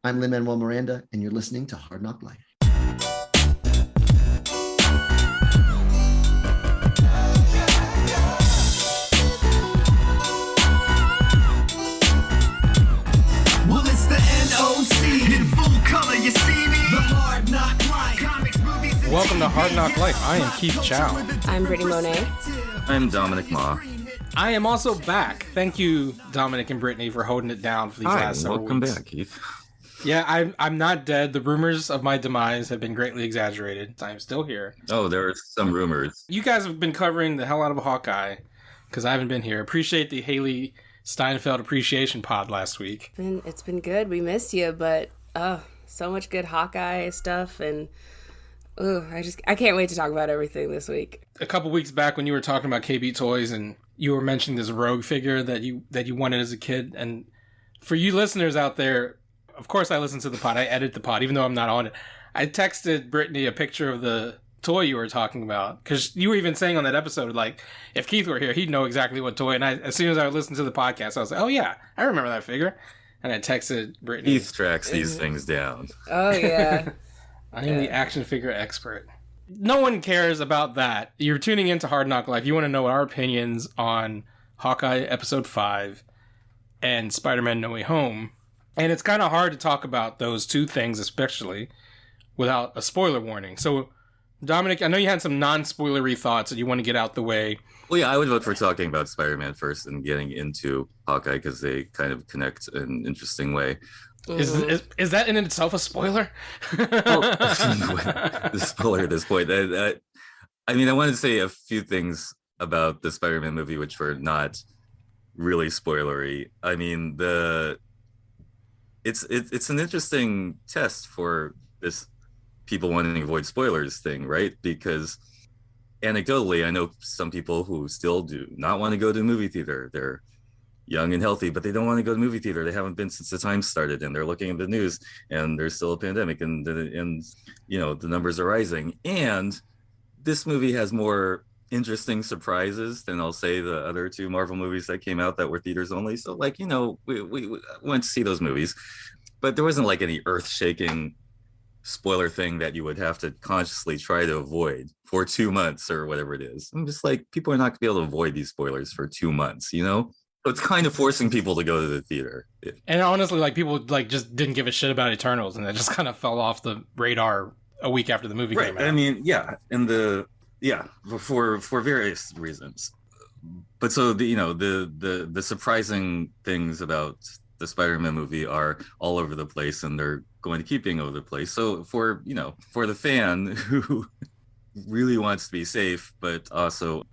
I'm Lin-Manuel Miranda, and you're listening to Hard NOC Life. Well, it's the NOC in full color. You see me? The Hard NOC Life. Comics, movies, and Welcome to Hard NOC Life. I am Keith Chow. I'm Brittany Monet. I'm Dominic Ma. I am also back. Thank you, Dominic and Britney, for holding it down for these last several welcome weeks. back, Keith. Yeah, I'm not dead. The rumors of my demise have been greatly exaggerated. I'm still here. Oh, there are some rumors. You guys have been covering the hell out of Hawkeye because I haven't been here. Appreciate the Haley Steinfeld appreciation pod last week. It's been good. We missed you, but so much good Hawkeye stuff, and I can't wait to talk about everything this week. A couple weeks back when you were talking about KB Toys and you were mentioning this Rogue figure that you wanted as a kid, and for you listeners out there, of course I listen to the pod. I edit the pod, even though I'm not on it. I texted Brittany a picture of the toy you were talking about, because you were even saying on that episode, like, if Keith were here, he'd know exactly what toy. And as soon as I listened to the podcast, I was like, oh yeah, I remember that figure. And I texted Brittany. Keith tracks these things down. Oh yeah. I am the action figure expert. No one cares about that. You're tuning into Hard NOC Life. You want to know our opinions on Hawkeye Episode 5 and Spider-Man No Way Home. And it's kind of hard to talk about those two things, especially without a spoiler warning. So, Dominic, I know you had some non-spoilery thoughts that you want to get out the way. Well, yeah, I would vote for talking about Spider-Man first and getting into Hawkeye because they kind of connect in an interesting way. Is that in itself a spoiler? The spoiler at this point. I mean, I wanted to say a few things about the Spider-Man movie which were not really spoilery. I mean, it's an interesting test for this people wanting to avoid spoilers thing, right? Because anecdotally, I know some people who still do not want to go to a movie theater. They're young and healthy, but they don't want to go to the movie theater. They haven't been since the time started, and they're looking at the news, and there's still a pandemic, and you know, the numbers are rising. And this movie has more interesting surprises than, I'll say, the other two Marvel movies that came out that were theaters only. So, like, you know, we went to see those movies, but there wasn't like any earth-shaking spoiler thing that you would have to consciously try to avoid for 2 months or whatever it is. I'm just like, people are not gonna be able to avoid these spoilers for 2 months, you know? So it's kind of forcing people to go to the theater. And honestly, like, people like just didn't give a shit about Eternals, and it just kind of fell off the radar a week after the movie came out. I mean, yeah, and for various reasons. But so the surprising things about the Spider-Man movie are all over the place, and they're going to keep being over the place. So for the fan who really wants to be safe, but also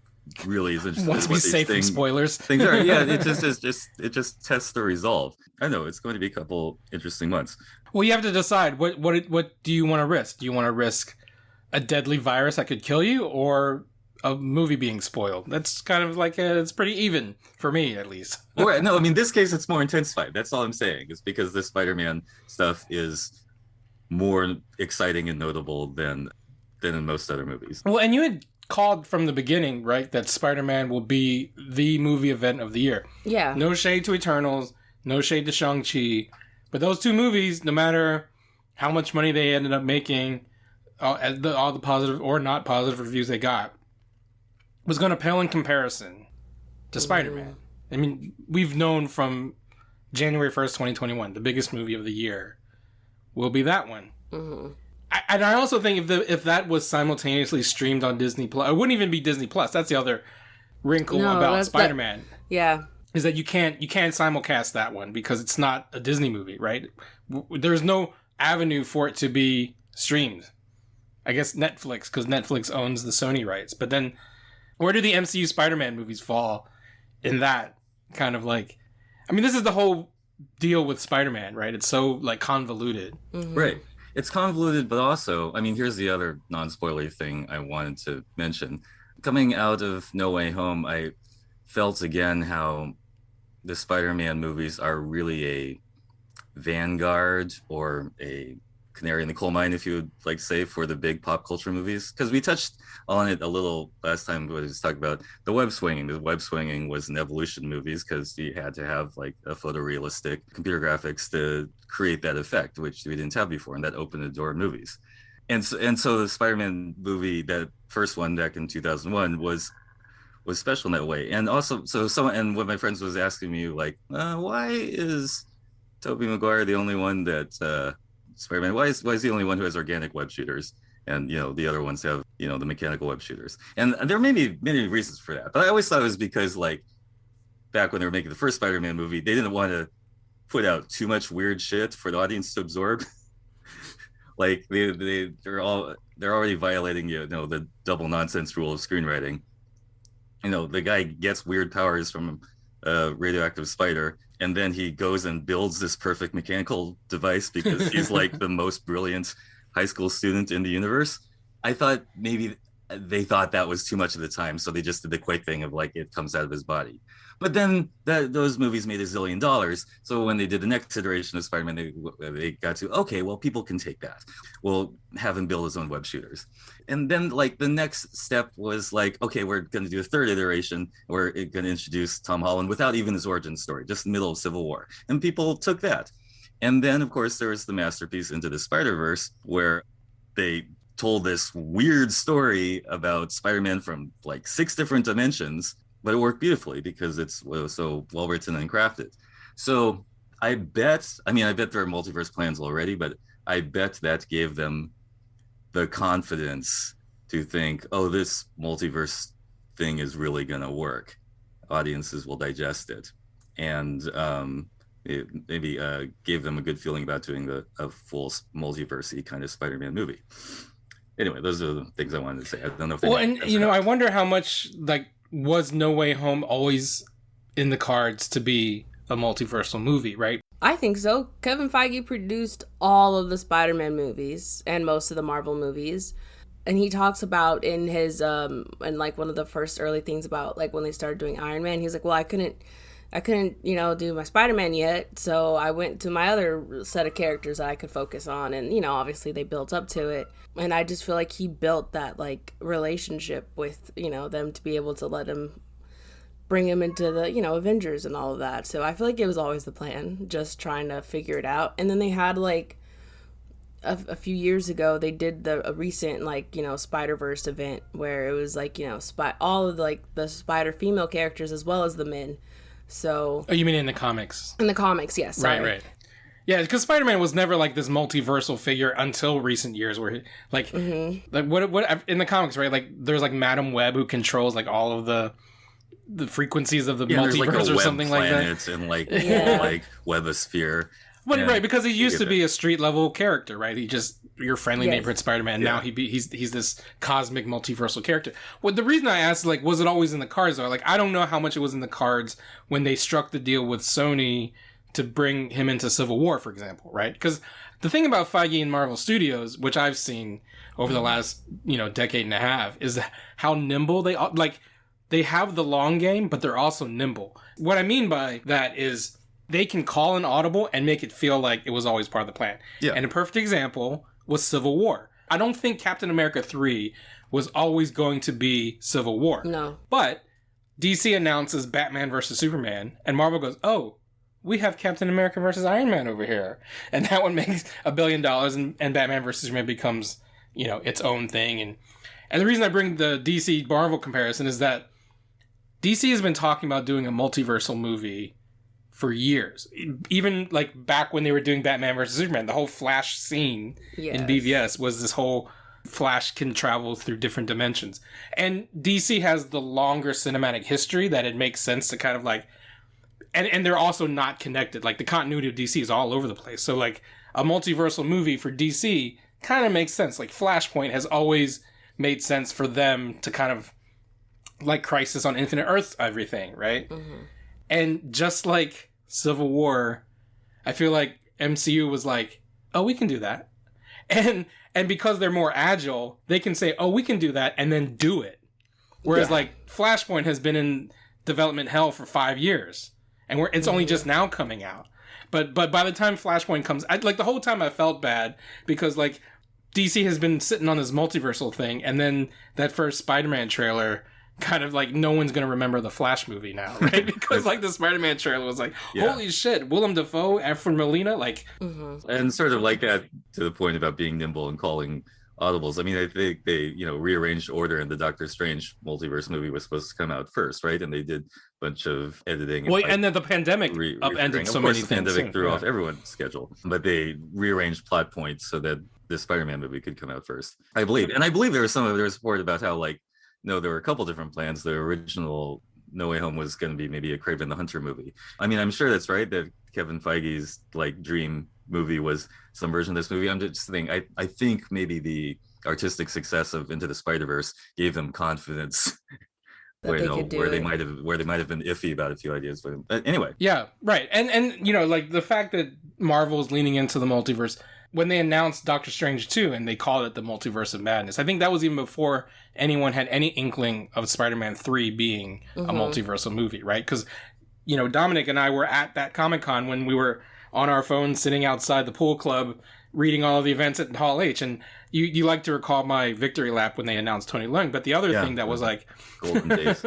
really is interested wants to be safe from spoilers. Things are, yeah, it just tests the resolve. I know it's going to be a couple interesting months. Well, you have to decide what do you want to risk? Do you want to risk a deadly virus that could kill you, or a movie being spoiled? That's kind of like it's pretty even for me, at least. Right. No, I mean, this case it's more intensified. That's all I'm saying. It's because this Spider-Man stuff is more exciting and notable than in most other movies. Well, and you had called from the beginning, right, that Spider-Man will be the movie event of the year. Yeah. No shade to Eternals, no shade to Shang-Chi, but those two movies, no matter how much money they ended up making, all the positive or not positive reviews they got, was going to pale in comparison to Spider-Man. I mean, we've known from January 1st, 2021, the biggest movie of the year will be that one. Mm-hmm. And I also think if that was simultaneously streamed on Disney Plus, it wouldn't even be Disney Plus. That's the other wrinkle about Spider-Man. Yeah. Is that you can't simulcast that one because it's not a Disney movie, right? There's no avenue for it to be streamed. I guess Netflix, because Netflix owns the Sony rights. But then, where do the MCU Spider-Man movies fall in that kind of like... I mean, this is the whole deal with Spider-Man, right? It's so like convoluted. Mm-hmm. Right. It's convoluted, but also, I mean, here's the other non-spoilery thing I wanted to mention. Coming out of No Way Home, I felt again how the Spider-Man movies are really a vanguard or a canary in the coal mine, if you would like to say, for the big pop culture movies, because we touched on it a little last time. We was talking about the web swinging. The web swinging was an evolution in movies because you had to have like a photorealistic computer graphics to create that effect, which we didn't have before, and that opened the door in movies. And so the Spider-Man movie, that first one back in 2001, was special in that way. And also, and what my friends was asking me, like, why is Tobey Maguire the only one that Spider-Man? Why is he the only one who has organic web shooters? And the other ones have the mechanical web shooters. And there may be many reasons for that, but I always thought it was because, like, back when they were making the first Spider-Man movie, they didn't want to put out too much weird shit for the audience to absorb. Like they're already violating the double nonsense rule of screenwriting. The guy gets weird powers from a radioactive spider, and then he goes and builds this perfect mechanical device because he's like the most brilliant high school student in the universe. I thought maybe they thought that was too much of the time, so they just did the quick thing of like it comes out of his body. But then those movies made $1 zillion. So when they did the next iteration of Spider-Man, they got to, okay, well, people can take that. We'll have him build his own web shooters. And then like the next step was like, okay, we're going to do a third iteration. We're going to introduce Tom Holland without even his origin story, just in the middle of Civil War. And people took that. And then, of course, there was the masterpiece Into the Spider-Verse, where they told this weird story about Spider-Man from like 6 different dimensions, but it worked beautifully because it was so well written and crafted. So I bet there are multiverse plans already, but I bet that gave them the confidence to think, oh, this multiverse thing is really going to work. Audiences will digest it. And it maybe gave them a good feeling about doing a full multiverse-y kind of Spider-Man movie. Anyway, those are the things I wanted to say. I don't know if I wonder how much, like, was No Way Home always in the cards to be a multiversal movie, right? I think so. Kevin Feige produced all of the Spider-Man movies and most of the Marvel movies. And he talks about in his, and like one of the first early things about like when they started doing Iron Man, he's like, well, I couldn't, do my Spider-Man yet. So I went to my other set of characters that I could focus on. And, obviously they built up to it. And I just feel like he built that like relationship with, them to be able to let him bring him into the, Avengers and all of that. So I feel like it was always the plan, just trying to figure it out. And then they had like a few years ago, they did a recent like, Spider-Verse event where it was like, all of like the Spider female characters as well as the men. So. Oh, you mean in the comics? In the comics, yes. Sorry. Right. Yeah, because Spider-Man was never like this multiversal figure until recent years, where like what in the comics, right? Like there's like Madam Web who controls like all of the frequencies of the multiverse or something like that, and like like Webosphere. But right, because he used to be a street level character, right? He just your friendly neighborhood Spider-Man. And now he's this cosmic multiversal character. Well, the reason I asked is like, was it always in the cards though? Like I don't know how much it was in the cards when they struck the deal with Sony to bring him into Civil War, for example, right? Because the thing about Feige and Marvel Studios, which I've seen over the last, decade and a half, is how nimble they are. Like, they have the long game, but they're also nimble. What I mean by that is they can call an audible and make it feel like it was always part of the plan. Yeah. And a perfect example was Civil War. I don't think Captain America 3 was always going to be Civil War. No. But DC announces Batman versus Superman, and Marvel goes, oh, we have Captain America versus Iron Man over here. And that one makes $1 billion and Batman versus Superman becomes, its own thing. And the reason I bring the DC Marvel comparison is that DC has been talking about doing a multiversal movie for years. Even like back when they were doing Batman versus Superman, the whole Flash scene in BVS was this whole Flash can travel through different dimensions. And DC has the longer cinematic history that it makes sense to kind of like, and they're also not connected. Like the continuity of DC is all over the place. So like a multiversal movie for DC kind of makes sense. Like Flashpoint has always made sense for them to kind of like Crisis on Infinite Earths everything, right? Mm-hmm. And just like Civil War, I feel like MCU was like, oh, we can do that. And because they're more agile, they can say, oh, we can do that and then do it. Whereas like Flashpoint has been in development hell for 5 years. And it's only just now coming out. But by the time Flashpoint comes, like the whole time I felt bad because like DC has been sitting on this multiversal thing, and then that first Spider-Man trailer kind of like no one's gonna remember the Flash movie now, right? Because like the Spider-Man trailer was like, holy shit, Willem Dafoe, Alfred Molina, like, and sort of like that to the point about being nimble and calling audibles. I mean, I think they rearranged order, and the Doctor Strange multiverse movie was supposed to come out first, right? And they did a bunch of editing. Well, and then the pandemic upended so many things. The pandemic threw off everyone's schedule, but they rearranged plot points so that the Spider-Man movie could come out first, I believe. And I believe there was some of their support about how like, no, there were a couple different plans. The original No Way Home was going to be maybe a Kraven the Hunter movie. I mean, I'm sure that's right, that Kevin Feige's like dream movie was some version of this movie. I'm just thinking, I think maybe the artistic success of Into the Spider-Verse gave them confidence where they might have been iffy about a few ideas. But anyway. Yeah, right. And you know, like the fact that Marvel's leaning into the multiverse, when they announced Doctor Strange 2 and they called it the Multiverse of Madness, I think that was even before anyone had any inkling of Spider-Man 3 being a multiversal movie, right? Because, you know, Dominic and I were at that Comic-Con when we were on our phones sitting outside the pool club reading all of the events at Hall H. And you like to recall my victory lap when they announced Tony Leung. But the other thing that was like... golden days.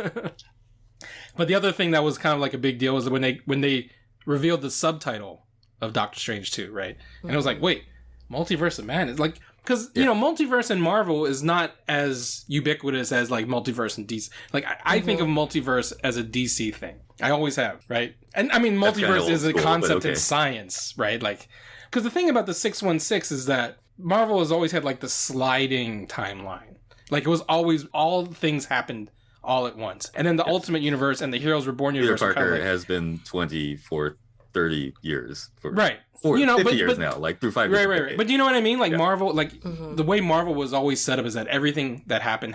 But the other thing that was kind of like a big deal was when they revealed the subtitle of Doctor Strange 2, right? And it was like, wait, Multiverse of Madness? Like, because, you know, multiverse in Marvel is not as ubiquitous as, like, multiverse in DC. Like, I think of multiverse as a DC thing. I always have, right? And, I mean, multiverse is a concept in science, right? Like, because the thing about the 616 is that Marvel has always had, like, the sliding timeline. Like, it was always, all things happened all at once. And then the Ultimate Universe and the Heroes Reborn universe. Peter Parker has been 24, 30 years. Right. 40, 50 years now, like through 5 years. Right. But do you know what I mean? Like Marvel, like the way Marvel was always set up is that everything that happened.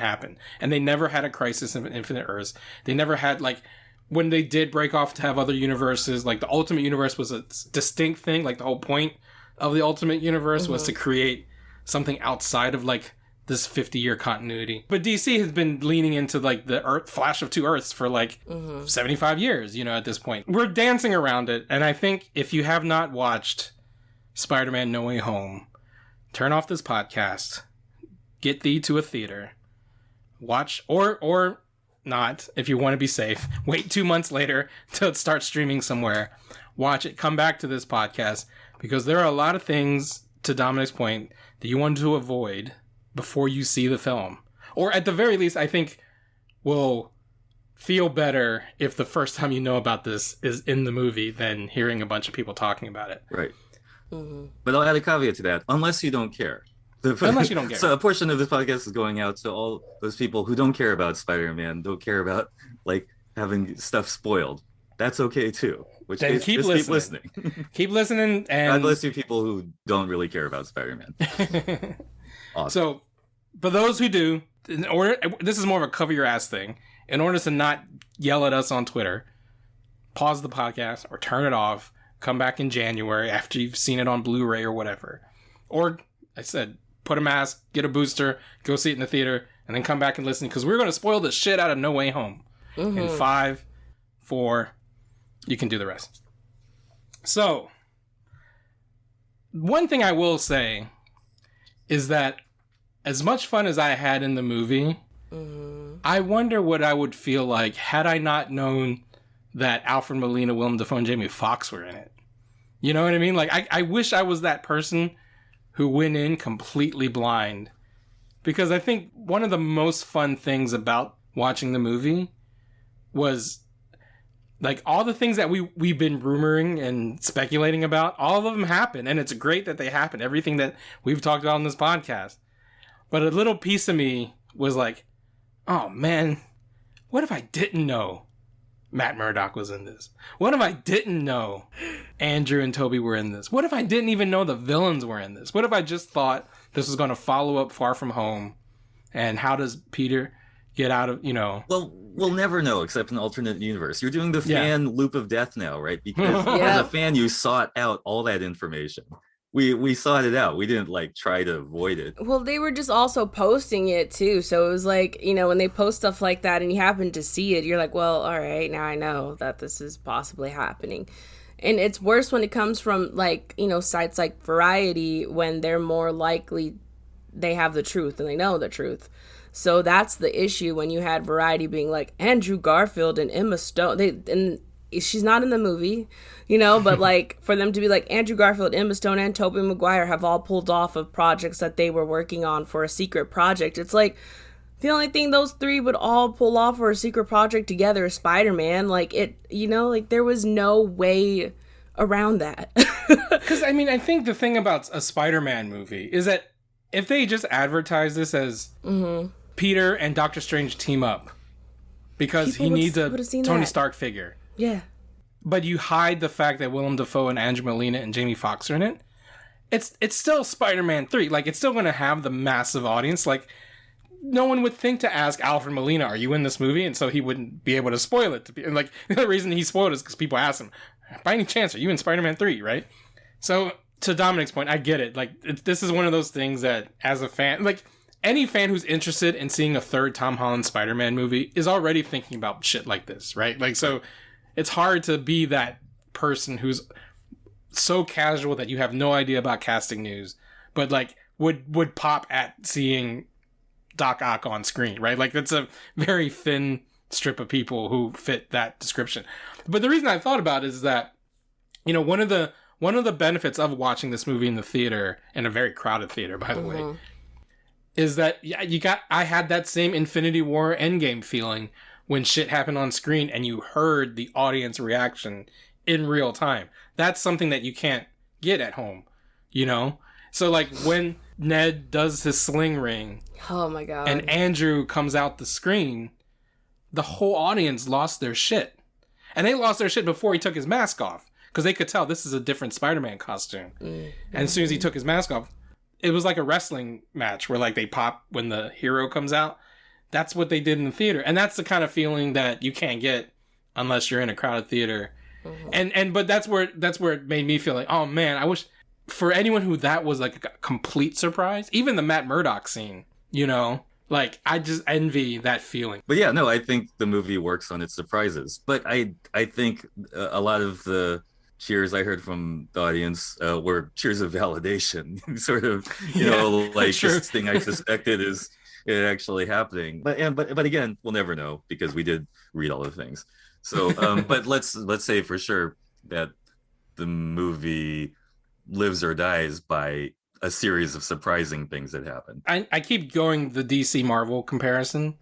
And they never had a Crisis of Infinite Earths. They never had, like, when they did break off to have other universes, like the Ultimate Universe was a distinct thing. Like the whole point of the Ultimate Universe was to create something outside of like this 50-year continuity. But DC has been leaning into like the Flash of Two Earths for like 75 years, you know, at this point. We're dancing around it. And I think if you have not watched Spider-Man No Way Home, turn off this podcast, get thee to a theater, watch, or not, if you want to be safe, wait 2 months later till it starts streaming somewhere, watch it, come back to this podcast, because there are a lot of things, to Dominic's point, that you want to avoid before you see the film. Or at the very least, I think will feel better if the first time you know about this is in the movie than hearing a bunch of people talking about it. Right. But I'll add a caveat to that. Unless you don't care. Unless you don't care. So a portion of this podcast is going out to all those people who don't care about Spider-Man, don't care about like having stuff spoiled. That's okay too. Which then is, keep listening. Keep listening, and God bless you people who don't really care about Spider-Man. Awesome. So, for those who do, this is more of a cover your ass thing. In order to not yell at us on Twitter, pause the podcast or turn it off. Come back in January after you've seen it on Blu-ray or whatever. Or, I said, put a mask, get a booster, go see it in the theater, and then come back and listen, because we're going to spoil the shit out of No Way Home. In 5, 4, you can do the rest. So, one thing I will say is that as much fun as I had in the movie, I wonder what I would feel like had I not known that Alfred Molina, Willem Dafoe, and Jamie Foxx were in it. You know what I mean? Like, I wish I was that person who went in completely blind. Because I think one of the most fun things about watching the movie was, like, all the things that we've been rumoring and speculating about, all of them happen. And it's great that they happen. Everything that we've talked about on this podcast. But a little piece of me was like, oh, man, what if I didn't know Matt Murdock was in this? What if I didn't know Andrew and Toby were in this? What if I didn't even know the villains were in this? What if I just thought this was going to follow up Far From Home? And how does Peter get out of, you know? Well, we'll never know except in an alternate universe. You're doing the fan loop of death now, right? Because as a fan, you sought out all that information. We sought it out. We didn't like try to avoid it. Well, they were just also posting it too. So it was like, you know, when they post stuff like that and you happen to see it, you're like, well, all right, now I know that this is possibly happening. And it's worse when it comes from, like, you know, sites like Variety, when they're more likely they have the truth and they know the truth. So that's the issue when you had Variety being like, Andrew Garfield and Emma Stone. And she's not in the movie, you know, but like for them to be like Andrew Garfield, Emma Stone, and Tobey Maguire have all pulled off of projects that they were working on for a secret project. It's like the only thing those three would all pull off for a secret project together is Spider-Man. Like it, you know, like there was no way around that. Because I mean, I think the thing about a Spider-Man movie is that if they just advertise this as Peter and Doctor Strange team up because People he needs a would've seen Tony that. Stark figure. Yeah. But you hide the fact that Willem Dafoe and Andrew Molina and Jamie Foxx are in it. It's still Spider-Man 3. Like, it's still going to have the massive audience. Like, no one would think to ask Alfred Molina, are you in this movie? And so he wouldn't be able to spoil it. And like, the only reason he spoiled it is because people ask him, by any chance, are you in Spider-Man 3, right? So, to Dominic's point, I get it. Like, this is one of those things that, as a fan, like, any fan who's interested in seeing a third Tom Holland Spider-Man movie is already thinking about shit like this, right? Like, so it's hard to be that person who's so casual that you have no idea about casting news, but like would pop at seeing Doc Ock on screen, right? Like, that's a very thin strip of people who fit that description. But the reason I thought about it is that, you know, one of the benefits of watching this movie in the theater, in a very crowded theater, by the way, is that I had that same Infinity War Endgame feeling when shit happened on screen and you heard the audience reaction in real time. That's something that you can't get at home, you know? So like when Ned does his sling ring, Oh my god. and Andrew comes out the screen, the whole audience lost their shit. And they lost their shit before he took his mask off, because they could tell this is a different Spider-Man costume. And as soon as he took his mask off, it was like a wrestling match where like they pop when the hero comes out. That's what they did in the theater. And that's the kind of feeling that you can't get unless you're in a crowded theater. But that's where it made me feel like, oh man, I wish for anyone who that was like a complete surprise, even the Matt Murdock scene, you know, like I just envy that feeling. But yeah, no, I think the movie works on its surprises. But I think a lot of the cheers I heard from the audience were cheers of validation, sort of, you know, like sure. This thing I suspected is it actually happening. But again, we'll never know because we did read all the things. So, but let's say for sure that the movie lives or dies by a series of surprising things that happen. I keep going the DC Marvel comparison,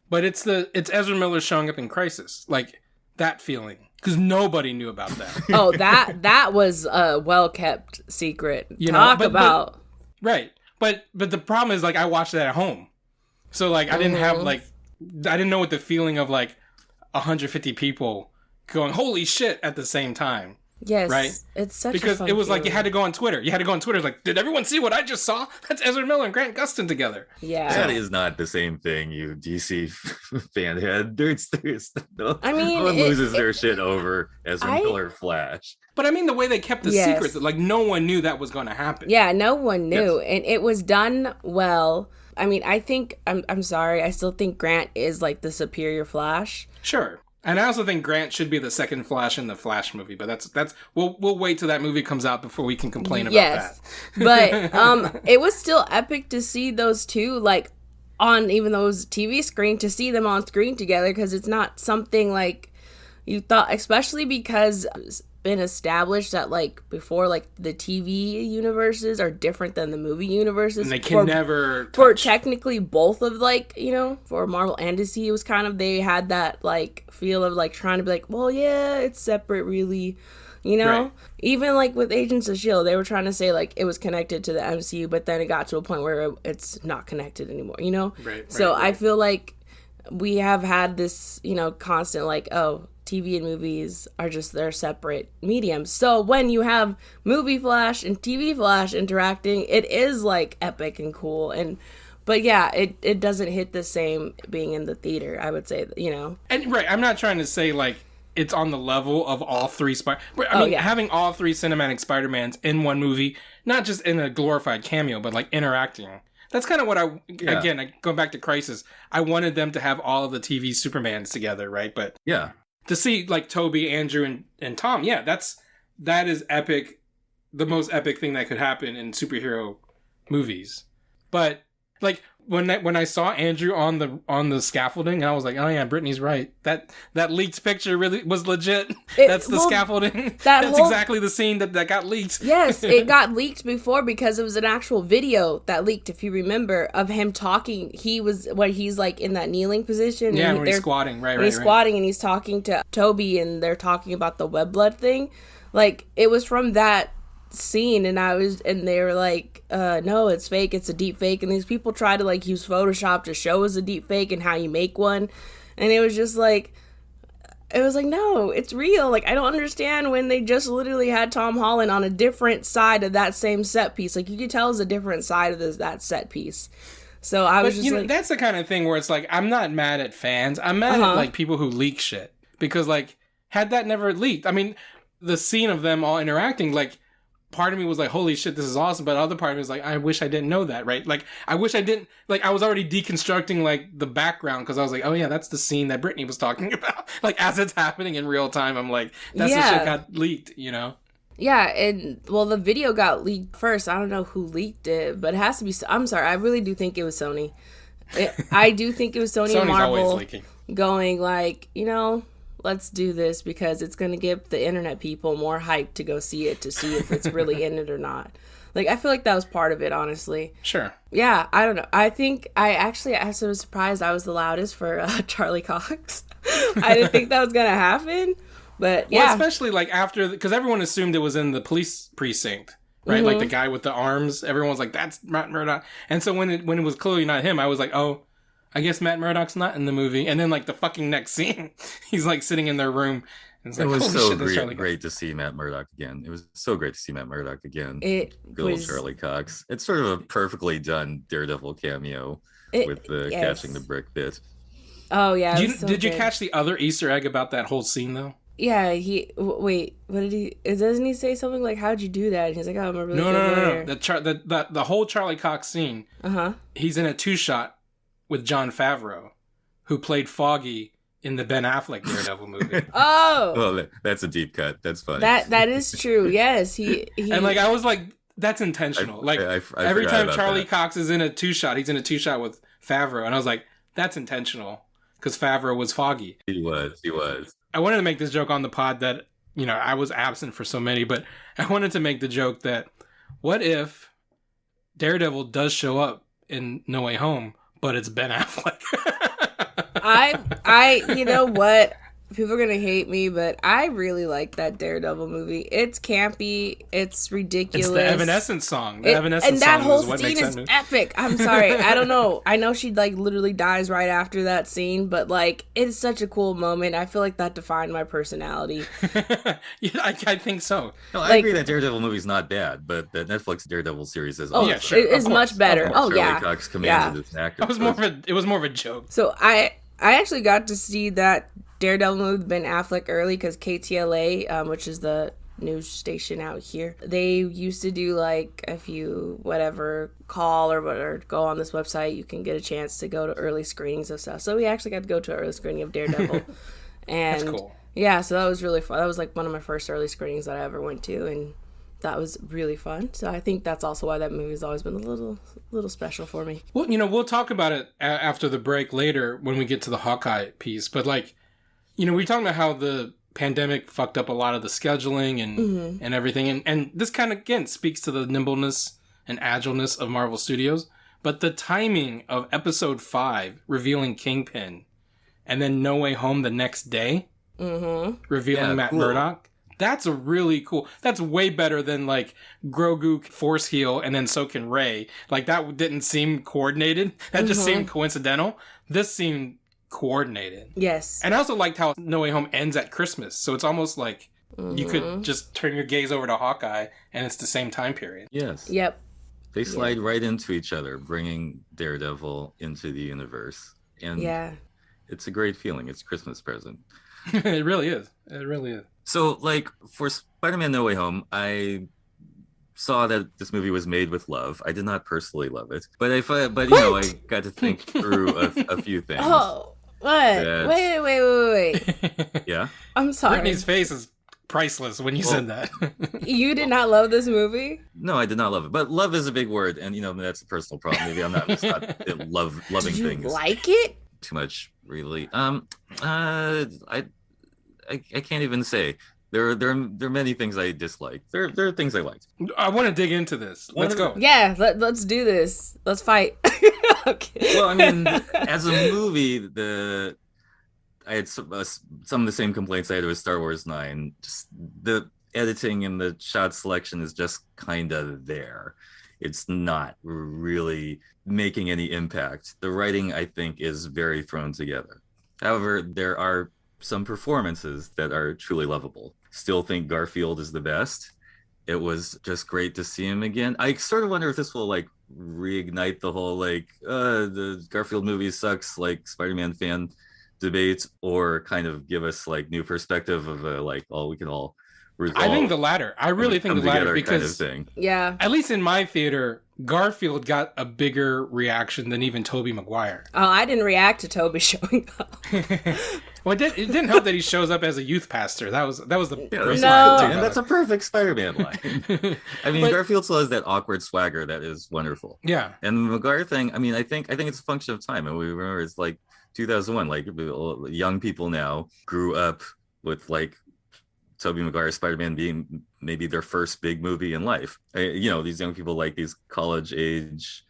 but it's Ezra Miller showing up in Crisis, like that feeling, because nobody knew about that. Oh, that was a well kept secret. You Talk know, about right. But the problem is, like, I watched it at home, so like I didn't have I didn't know what the feeling of like 150 people going holy shit at the same time. Yes, right. It's such because a fun it was feeling. like you had to go on Twitter. You had to go on Twitter. It's like, did everyone see what I just saw? That's Ezra Miller and Grant Gustin together. Yeah, That is not the same thing, you DC fan head. There's no, I mean, no one loses their shit over Ezra Miller Flash. But I mean, the way they kept the Yes. secret, like no one knew that was going to happen. Yeah, no one knew, Yes. and it was done well. I mean, I think I'm sorry. I still think Grant is like the superior Flash. Sure. And I also think Grant should be the second Flash in the Flash movie, but that's we'll wait till that movie comes out before we can complain about Yes, that. but it was still epic to see those two like on even those TV screen, to see them on screen together, because it's not something like you thought, especially because it's been established that like before, like the TV universes are different than the movie universes, And they can never for touch. technically both of, like, you know, for Marvel and DC, it was kind of, they had that like feel of like trying to be like, well, yeah, it's separate really, you know. Right. Even like with Agents of S.H.I.E.L.D., they were trying to say like it was connected to the MCU, but then it got to a point where it's not connected anymore, you know. So I feel like we have had this, you know, constant like, oh, TV and movies are just their separate mediums. So when you have movie Flash and TV Flash interacting, it is like epic and cool. But yeah, it doesn't hit the same being in the theater, I would say, you know. And right, I'm not trying to say like it's on the level of all three I mean, having all three cinematic Spider-Mans in one movie, not just in a glorified cameo, but like interacting. That's kind of what again, going back to Crisis, I wanted them to have all of the TV Supermans together, right? But Yeah. to see like Toby, Andrew, and Tom, yeah, that is epic. The most epic thing that could happen in superhero movies. But like when I saw Andrew on the scaffolding, I was like, oh yeah, Brittany's right. That leaked picture really was legit. That's the scaffolding. That's exactly the scene that got leaked. Yes, it got leaked before because it was an actual video that leaked, if you remember, of him talking. He's like in that kneeling position. Yeah, when he's squatting, right. He's squatting and he's talking to Toby, and they're talking about the web blood thing. Like, it was from that scene, and they were like, no, it's fake, it's a deep fake, and these people try to like use Photoshop to show us a deep fake and how you make one, and it was like, no, it's real. Like, I don't understand when they just literally had Tom Holland on a different side of that same set piece. Like, you could tell it's a different side of that set piece. So I was just like, that's the kind of thing where it's like, I'm not mad at fans, I'm mad at like people who leak shit, because like, had that never leaked, I mean, the scene of them all interacting, like, part of me was like, holy shit, this is awesome. But the other part of me was like, I wish I didn't know that, right? Like, I wish I didn't, like, I was already deconstructing, like, the background, because I was like, oh yeah, that's the scene that Britney was talking about. Like, as it's happening in real time, I'm like, that's the shit got leaked, you know? Yeah, and, well, the video got leaked first. I don't know who leaked it, but it has to be, I'm sorry, I really do think it was Sony. I do think it was Sony and Marvel going, like, you know, let's do this because it's going to give the internet people more hype to go see it, to see if it's really in it or not. Like, I feel like that was part of it, honestly. Sure. Yeah, I don't know. I think I was surprised I was the loudest for Charlie Cox. I didn't think that was going to happen, but yeah. Well, especially like after, because everyone assumed it was in the police precinct, right? Like the guy with the arms, everyone's like, that's Matt Murdock. And so when it was clearly not him, I was like, oh, I guess Matt Murdock's not in the movie. And then, like, the fucking next scene, he's, like, sitting in their room. And it's like, it was so great to see Matt Murdock again. It was so great to see Matt Murdock again. Good old Charlie Cox. It's sort of a perfectly done Daredevil cameo with the catching the brick bit. Oh, yeah. Did you catch the other Easter egg about that whole scene, though? Yeah, wait, what did he, doesn't he say something like, how'd you do that? And he's like, oh, I'm a really good lawyer. No. The whole Charlie Cox scene, he's in a 2-shot with Jon Favreau, who played Foggy in the Ben Affleck Daredevil movie. Oh! Well, that's a deep cut. That's funny. That is true, yes. He And, like, I was like, that's intentional. I every time Charlie Cox is in a 2-shot, he's in a 2-shot with Favreau, and I was like, that's intentional, because Favreau was Foggy. He was. I wanted to make this joke on the pod that, you know, I was absent for so many, but I wanted to make the joke that, what if Daredevil does show up in No Way Home, but it's Ben Affleck? I you know what? People are gonna hate me, but I really like that Daredevil movie. It's campy. It's ridiculous. It's the Evanescence song. And that whole scene is epic. I'm sorry. I don't know. I know she like literally dies right after that scene, but like it's such a cool moment. I feel like that defined my personality. Yeah, I think so. No, I agree that Daredevil movie's not bad, but the Netflix Daredevil series is sure, it is much better. Oh Charlie yeah. Cox commanded this actor. It was more of a joke. So I actually got to see that Daredevil movie with Ben Affleck early because KTLA, which is the news station out here, they used to do like if you call or go on this website, you can get a chance to go to early screenings of stuff. So we actually got to go to an early screening of Daredevil. And that's cool. Yeah, so that was really fun. That was like one of my first early screenings that I ever went to, and that was really fun. So I think that's also why that movie's always been a little special for me. Well, you know, we'll talk about it after the break later when we get to the Hawkeye piece, but like, you know, we're talking about how the pandemic fucked up a lot of the scheduling and everything. And this kind of, again, speaks to the nimbleness and agileness of Marvel Studios. But the timing of episode 5 revealing Kingpin and then No Way Home the next day revealing Matt Murdock. That's a really cool. That's way better than like Grogu force heal and then so can Rey. Like that didn't seem coordinated. That just seemed coincidental. This seemed coordinated. Yes. And I also liked how No Way Home ends at Christmas. So it's almost like you could just turn your gaze over to Hawkeye and it's the same time period. Yes. Yep. They slide right into each other, bringing Daredevil into the universe. And it's a great feeling. It's a Christmas present. It really is. It really is. So, like, for Spider-Man No Way Home, I saw that this movie was made with love. I did not personally love it. But I got to think through a few things. Oh, What? That's- Wait. Yeah. I'm sorry. Britney's face is priceless when you said that. You did not love this movie? No, I did not love it. But love is a big word, and that's a personal problem. Maybe I'm not, it's not loving Did you things like it? too much, really. I can't even say. There are many things I dislike. There are things I liked. I want to dig into this. Let's go. Yeah, let's do this. Let's fight. Okay. Well, I mean, as a movie, I had some of the same complaints I had with Star Wars 9. Just the editing and the shot selection is just kind of there. It's not really making any impact. The writing, I think, is very thrown together. However, there are some performances that are truly lovable. Still think Garfield is the best. It was just great to see him again. I sort of wonder if this will like reignite the whole the Garfield movie sucks like Spider-Man fan debate, or kind of give us like new perspective of we can all resolve. I think the latter. I really think the latter because kind of thing. Yeah. at least in my theater, Garfield got a bigger reaction than even Tobey Maguire. Oh, I didn't react to Toby showing up. Well, it didn't help that he shows up as a youth pastor. That was the Yeah, great that's, No. part about and that's a perfect Spider-Man line. I mean, But- Garfield still has that awkward swagger that is wonderful. Yeah. And the Maguire thing, I mean, I think it's a function of time. And we remember it's like 2001, like young people now grew up with like Tobey Maguire Spider-Man being maybe their first big movie in life. These young people like these college age,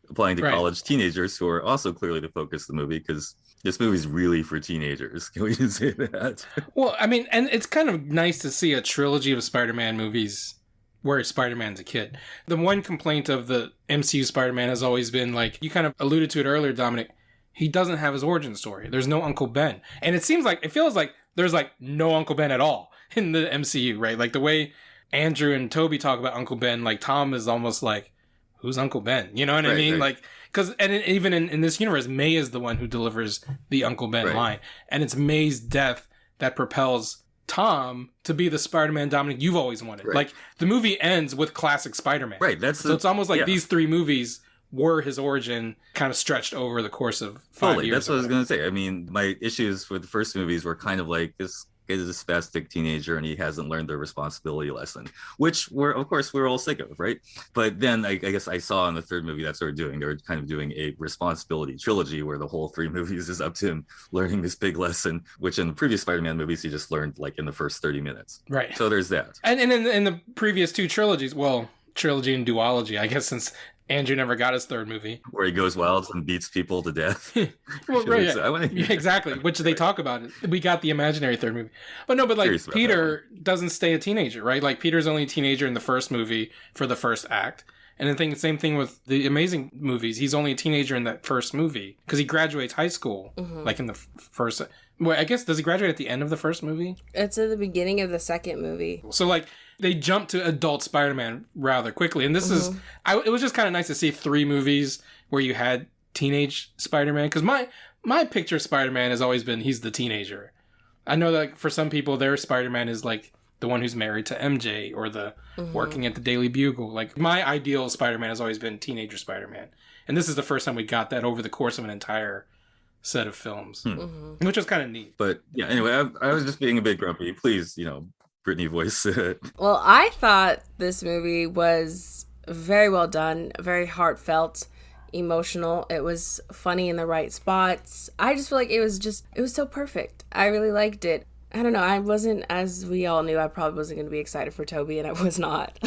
applying to Right. college teenagers who are also clearly the focus of the movie because this movie's really for teenagers. Can we just say that? Well, I mean, and it's kind of nice to see a trilogy of Spider-Man movies where Spider-Man's a kid. The one complaint of the MCU Spider-Man has always been, like, you kind of alluded to it earlier, Dominic, he doesn't have his origin story. There's no Uncle Ben. And it feels like there's, like, no Uncle Ben at all in the MCU, right? Like, the way Andrew and Toby talk about Uncle Ben, like, Tom is almost like, who's Uncle Ben? You know what I Right, mean? right. Like, because even in this universe, May is the one who delivers the Uncle Ben Right. line. And it's May's death that propels Tom to be the Spider-Man, Dominic, you've always wanted. Right. Like, the movie ends with classic Spider-Man. Right. So it's almost like yeah. these three movies were his origin kind of stretched over the course of 5 Totally. years. That's what I was going to say. I mean, my issues with the first movies were kind of like this kid is a spastic teenager and he hasn't learned the responsibility lesson, which of course we're all sick of, right? But then I guess I saw in the third movie that's what they're doing. They're kind of doing a responsibility trilogy where the whole 3 movies is up to him learning this big lesson, which in the previous Spider-Man movies he just learned like in the first 30 minutes. Right. So there's that. And in the previous 2 trilogies, well, trilogy and duology, I guess, since Andrew never got his 3rd movie. Where he goes wild and beats people to death. Well, right, I wanna hear yeah, exactly. Which they talk about. We got the imaginary 3rd movie. But no, but like Curious about Peter doesn't stay a teenager, right? Like Peter's only a teenager in the first movie for the first act. And I think the same thing with the Amazing movies. He's only a teenager in that first movie because he graduates high school, like in the first. Well, I guess, does he graduate at the end of the first movie? It's at the beginning of the second movie. So like they jump to adult Spider-Man rather quickly. And this is, it was just kind of nice to see 3 movies where you had teenage Spider-Man. Because my picture of Spider-Man has always been he's the teenager. I know that for some people, their Spider-Man is like the one who's married to MJ or the working at the Daily Bugle. Like my ideal Spider-Man has always been teenager Spider-Man. And this is the first time we got that over the course of an entire set of films, which was kind of neat. But yeah, anyway, I was just being a bit grumpy. Please, Britney voice it. Well, I thought this movie was very well done, very heartfelt, emotional. It was funny in the right spots. I just feel like it was so perfect. I really liked it. I don't know. I wasn't, as we all knew, I probably wasn't going to be excited for Toby, and I was not.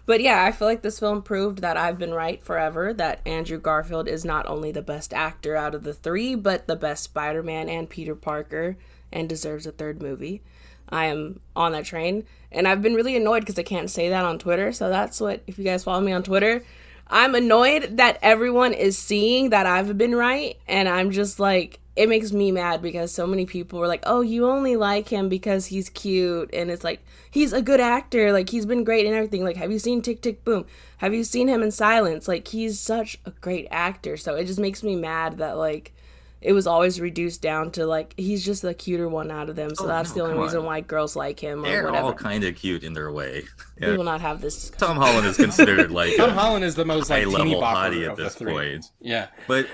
But yeah, I feel like this film proved that I've been right forever, that Andrew Garfield is not only the best actor out of the 3, but the best Spider-Man and Peter Parker, and deserves a 3rd movie. I am on that train, and I've been really annoyed because I can't say that on Twitter, so that's what, if you guys follow me on Twitter, I'm annoyed that everyone is seeing that I've been right, and I'm just like, it makes me mad because so many people were like, oh, you only like him because he's cute, and it's like, he's a good actor, like, he's been great and everything, like, have you seen Tick, Tick, Boom? Have you seen him in Silence? Like, he's such a great actor, so it just makes me mad that, like, it was always reduced down to, like, he's just the cuter one out of them, so that's the only reason why girls like him or They're whatever. all kind of cute in their way. We will not have this discussion. Tom Holland is considered like Tom a Holland is the most like teeny high-level bopper hottie of at the this three. point. Yeah, But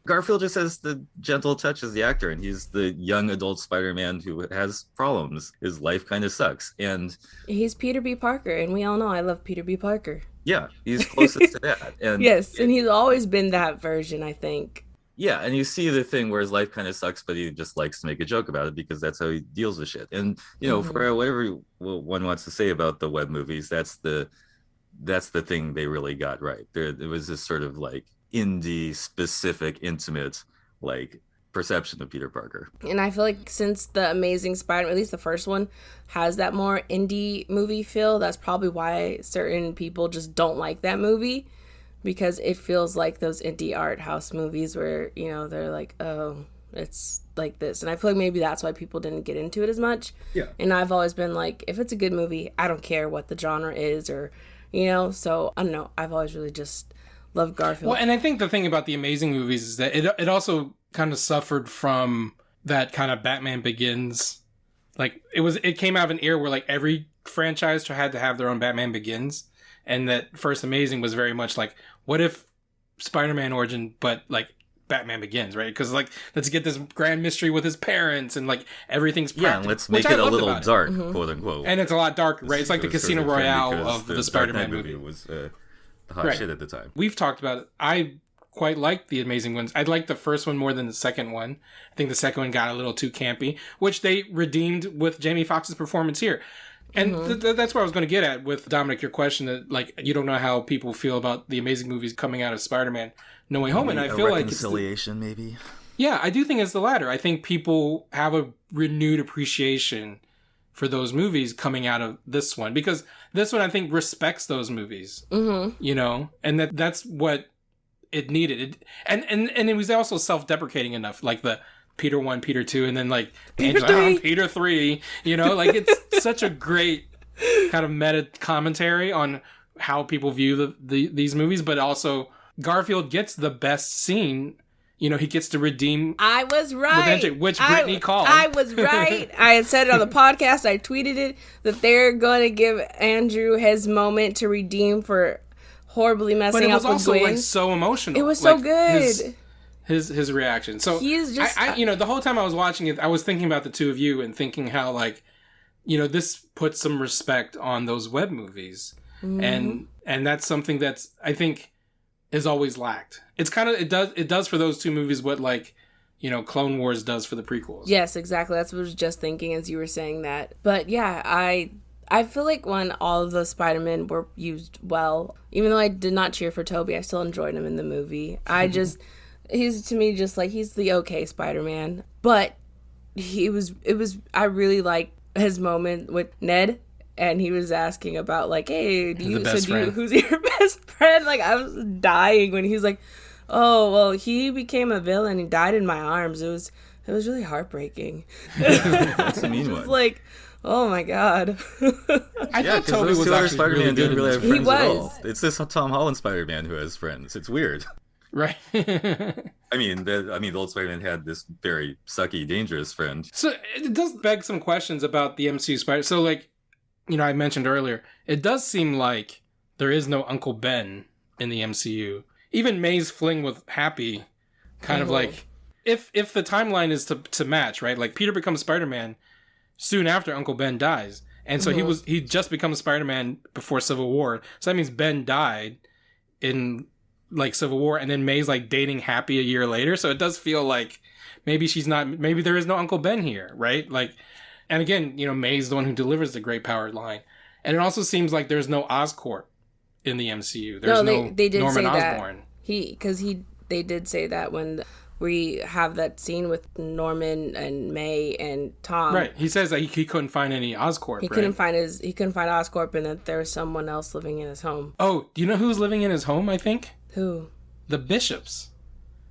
Garfield just has the gentle touch as the actor, and he's the young adult Spider-Man who has problems. His life kind of sucks, and He's Peter B. Parker, and we all know I love Peter B. Parker. yeah, he's closest to that. And Yes, and he's always been that version, I think. yeah, and you see the thing where his life kind of sucks, but he just likes to make a joke about it because that's how he deals with shit. And for whatever one wants to say about the web movies, that's the thing they really got right. It was this sort of like indie specific, intimate like perception of Peter Parker. And I feel like since the Amazing Spider-Man, at least the first one, has that more indie movie feel, that's probably why certain people just don't like that movie. Because it feels like those indie art house movies where, they're like, oh, it's like this. And I feel like maybe that's why people didn't get into it as much. Yeah. And I've always been like, if it's a good movie, I don't care what the genre is or, so I don't know. I've always really just loved Garfield. well, and I think the thing about the Amazing movies is that it also kind of suffered from that kind of Batman Begins. Like it came out of an era where like every franchise had to have their own Batman Begins. And that first Amazing was very much like, what if Spider-Man origin, but like Batman Begins, right? Because like, let's get this grand mystery with his parents and like everything's practical. Yeah, and let's make it a little dark, quote unquote. And it's a lot darker, right? It's like the It was Casino sort of Royale because of the Spider-Man Dark Knight movie. was the hot Right. shit at the time. We've talked about it. I quite like the Amazing ones. I like the first one more than the second one. I think the second one got a little too campy, which they redeemed with Jamie Foxx's performance here. And that's what I was going to get at with Dominic, your question that like you don't know how people feel about the Amazing movies coming out of Spider-Man No Way Home, and I feel like it's reconciliation, maybe. yeah, I do think it's the latter. I think people have a renewed appreciation for those movies coming out of this one because this one I think respects those movies, and that's what it needed. And it was also self-deprecating enough, like the Peter 1, Peter 2, and then like Peter 3. Peter 3, like it's such a great kind of meta commentary on how people view these movies, but also Garfield gets the best scene. He gets to redeem. I was right. MJ, which Britney called. I was right. I had said it on the podcast. I tweeted it that they're going to give Andrew his moment to redeem for horribly But messing it was up with also Gwen. like so emotional. It was so Like, good. His reaction. So He's just- I the whole time I was watching it, I was thinking about the two of you and thinking how like, this puts some respect on those web movies, and that's something that's I think is always lacked. It's kind of it does for those two movies what like Clone Wars does for the prequels. Yes, exactly. That's what I was just thinking as you were saying that. But yeah, I feel like when all of the Spider-Men were used well, even though I did not cheer for Tobey, I still enjoyed him in the movie. He's to me just like he's the okay Spider-Man, but I really like his moment with Ned, and he was asking about like, hey, who's your best friend? Like I was dying when he's like, oh well, he became a villain and died in my arms. It was really heartbreaking. That's a mean one. Like, oh my god. I thought Tobey was two other actually Spider-Man really good didn't in really this have movie. He friends at was. all. It's this Tom Holland Spider-Man who has friends. It's weird. Right. I mean, the old Spider-Man had this very sucky, dangerous friend. So it does beg some questions about the MCU Spider. So like, I mentioned earlier, it does seem like there is no Uncle Ben in the MCU. Even May's fling with Happy, kind of like, if the timeline is to match, right? Like Peter becomes Spider-Man soon after Uncle Ben dies, and so he just becomes Spider-Man before Civil War. So that means Ben died in like Civil War, and then May's like dating Happy a year later. So it does feel like maybe there is no Uncle Ben here, right? Like, and again, May's the one who delivers the great power line, and it also seems like there's no Oscorp in the MCU. There's they did Norman say Osborn. That they did say that when we have that scene with Norman and May and Tom. Right. He says that he couldn't find any Oscorp. He couldn't find Oscorp, and that there was someone else living in his home. Oh, do you know who's living in his home? I think Who? the Bishops,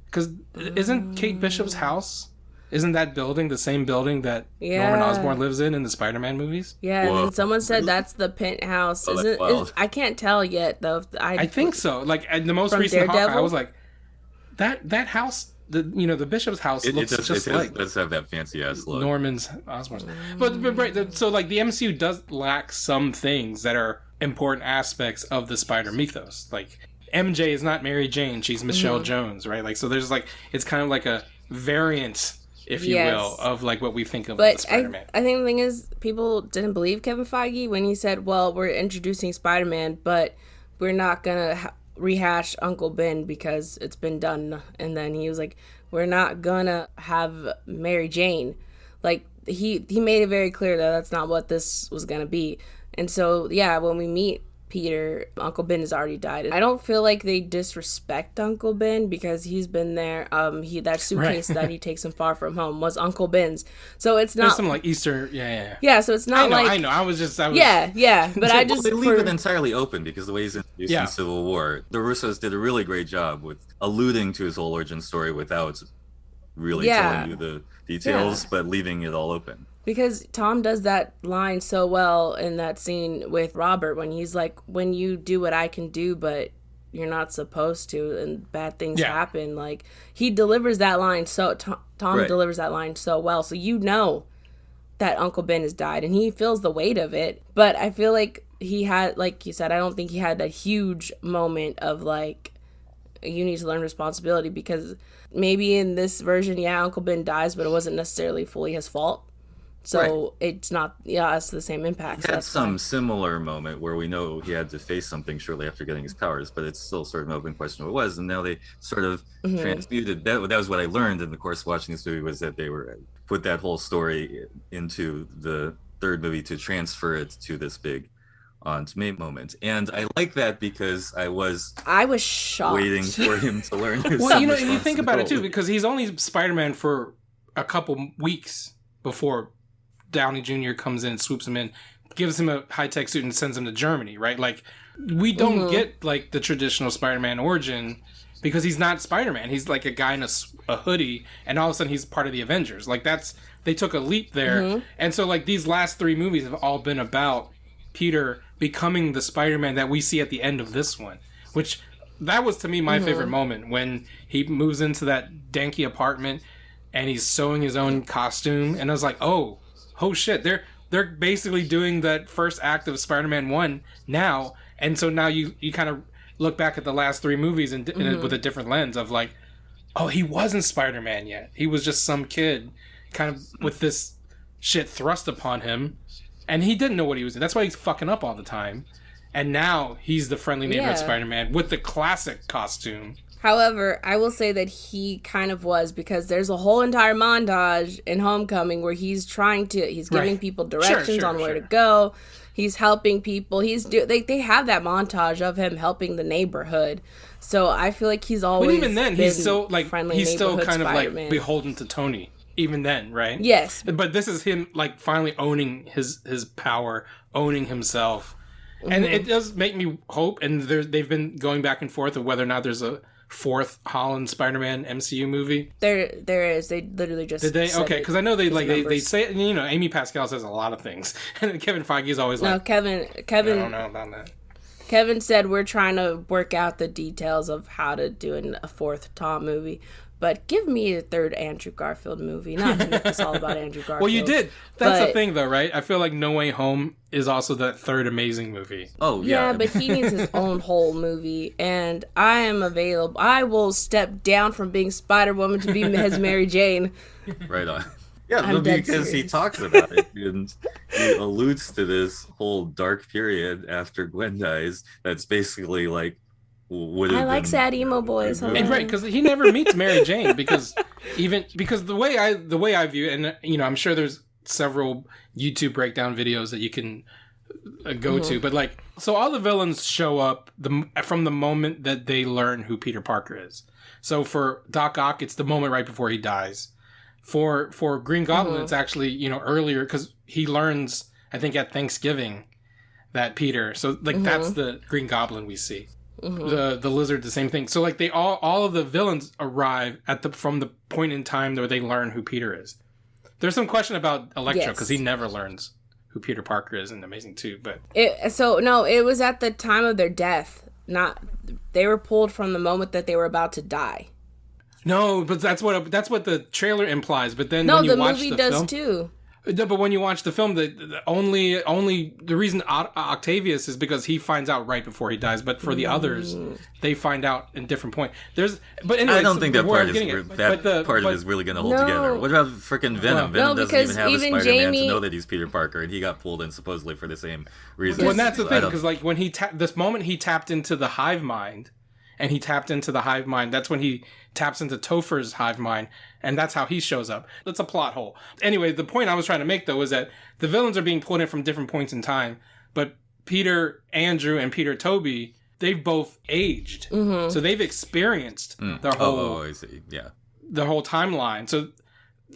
because isn't Kate Bishop's house? Isn't that building the same building that Norman Osborn lives in the Spider-Man movies? Yeah, and Whoa. then someone said that's the penthouse. Oh, that's wild. I can't tell yet though. I think so. Like the most From recent Hawkeye, I Daredevil? was like, that house the Bishop's house looks just like does have that fancy ass look. Norman's Osborn's. But right, so like the MCU does lack some things that are important aspects of the Spider mythos. Like MJ is not Mary Jane, she's Michelle Jones, right? Like so there's like it's kind of like a variant, if you will, of like what we think of the Spider-Man. I think the thing is people didn't believe Kevin Feige when he said, well, we're introducing Spider-Man, but we're not gonna rehash Uncle Ben because it's been done. And then he was like, we're not gonna have Mary Jane. Like he made it very clear that that's not what this was gonna be. And so yeah, when we meet Peter, Uncle Ben has already died. I don't feel like they disrespect Uncle Ben because he's been there. That suitcase that he takes him far from home was Uncle Ben's. So it's not there's some like Easter, yeah. So it's not I know. I was yeah. But they leave it entirely open because the way he's introduced in Civil War, the Russos did a really great job with alluding to his whole origin story without really telling you the details, but leaving it all open. Because Tom does that line so well in that scene with Robert when he's like, when you do what I can do, but you're not supposed to, and bad things happen. Like, he delivers that line so, Tom delivers that line so well. So you know that Uncle Ben has died, and he feels the weight of it. But I feel like he had, like you said, I don't think he had that huge moment of like, you need to learn responsibility, because maybe in this version, Uncle Ben dies, but it wasn't necessarily fully his fault. So it's not, it's the same impact. He had some similar moment where we know he had to face something shortly after getting his powers, but it's still sort of an open question what it was. And now they sort of transmuted that. That was what I learned in the course of watching this movie, was that they were put that whole story into the third movie to transfer it to this big Aunt May moment. And I like that because I was shocked waiting for him to learn his well, you think about it too, because he's only Spider-Man for a couple weeks before Downey Jr. comes in, swoops him in, gives him a high-tech suit and sends him to Germany, right? Like, we don't get, like, the traditional Spider-Man origin because he's not Spider-Man. He's, like, a guy in a hoodie, and all of a sudden he's part of the Avengers. Like, they took a leap there. And so, like, these last three movies have all been about Peter becoming the Spider-Man that we see at the end of this one, which, that was, to me, my favorite moment, when he moves into that danky apartment and he's sewing his own costume, and I was like, oh shit, they're basically doing that first act of Spider-Man 1 now, and so now you kind of look back at the last three movies and with a different lens of like, oh, he wasn't Spider-Man yet. He was just some kid kind of with this shit thrust upon him, and he didn't know what he was doing. That's why he's fucking up all the time. And now he's the friendly neighborhood Spider-Man with the classic costume. However, I will say that he kind of was, because there's a whole entire montage in Homecoming where he's giving people directions on where to go. He's helping people. They have that montage of him helping the neighborhood. So I feel like he's always. But even then, he's still like he's still kind Spider-Man. of like beholden to Tony. Even then, right? Yes. But this is him like finally owning his power, owning himself, and it does make me hope. And they've been going back and forth of whether or not there's a fourth Holland Spider-Man MCU movie. There is. They literally just did they? Okay, because I know they say, Amy Pascal says a lot of things, and Kevin Feige is always like, Kevin. I don't know about that. Kevin said we're trying to work out the details of how to do a fourth Tom movie. But give me a third Andrew Garfield movie. Not to make this all about Andrew Garfield. Well, you did. That's the thing, though, right? I feel like No Way Home is also that third amazing movie. Oh, yeah. Yeah, but he needs his own whole movie. And I am available. I will step down from being Spider-Woman to be his Mary Jane. Right on. Yeah, because he talks about it. And he alludes to this whole dark period after Gwen dies. That's basically like, I like sad emo boys. And right, because he never meets Mary Jane because the way I view it, and I'm sure there's several YouTube breakdown videos that you can go to, but like, so all the villains show up from the moment that they learn who Peter Parker is. So for Doc Ock, it's the moment right before he dies. For Green Goblin, it's actually earlier because he learns, I think, at Thanksgiving that Peter. So like that's the Green Goblin we see. The Lizard, the same thing. So like they all of the villains arrive from the point in time where they learn who Peter is. There's some question about Electro because he never learns who Peter Parker is in Amazing 2, but it was at the time of their death. They were pulled from the moment that they were about to die. No, but that's what the trailer implies. But then No, when you the watch movie the does film, too. no, but when you watch the film, the only the reason Octavius is because he finds out right before he dies. But for the others, they find out in different point. But anyway, I don't think that part is really going to hold No. together. What about freaking Venom? Venom doesn't because even have a even Spider-Man Jamie- to know that he's Peter Parker, and he got pulled in supposedly for the same reason. Well, and that's the So I thing, don't- because like when this moment he tapped into the hive mind, and he tapped into the hive mind. That's when he taps into Topher's hive mind, and that's how he shows up. That's a plot hole. Anyway, the point I was trying to make though is that the villains are being pulled in from different points in time, but Peter Andrew and Peter Toby, they've both aged, so they've experienced their whole. Oh, I see. Yeah. The whole timeline. So,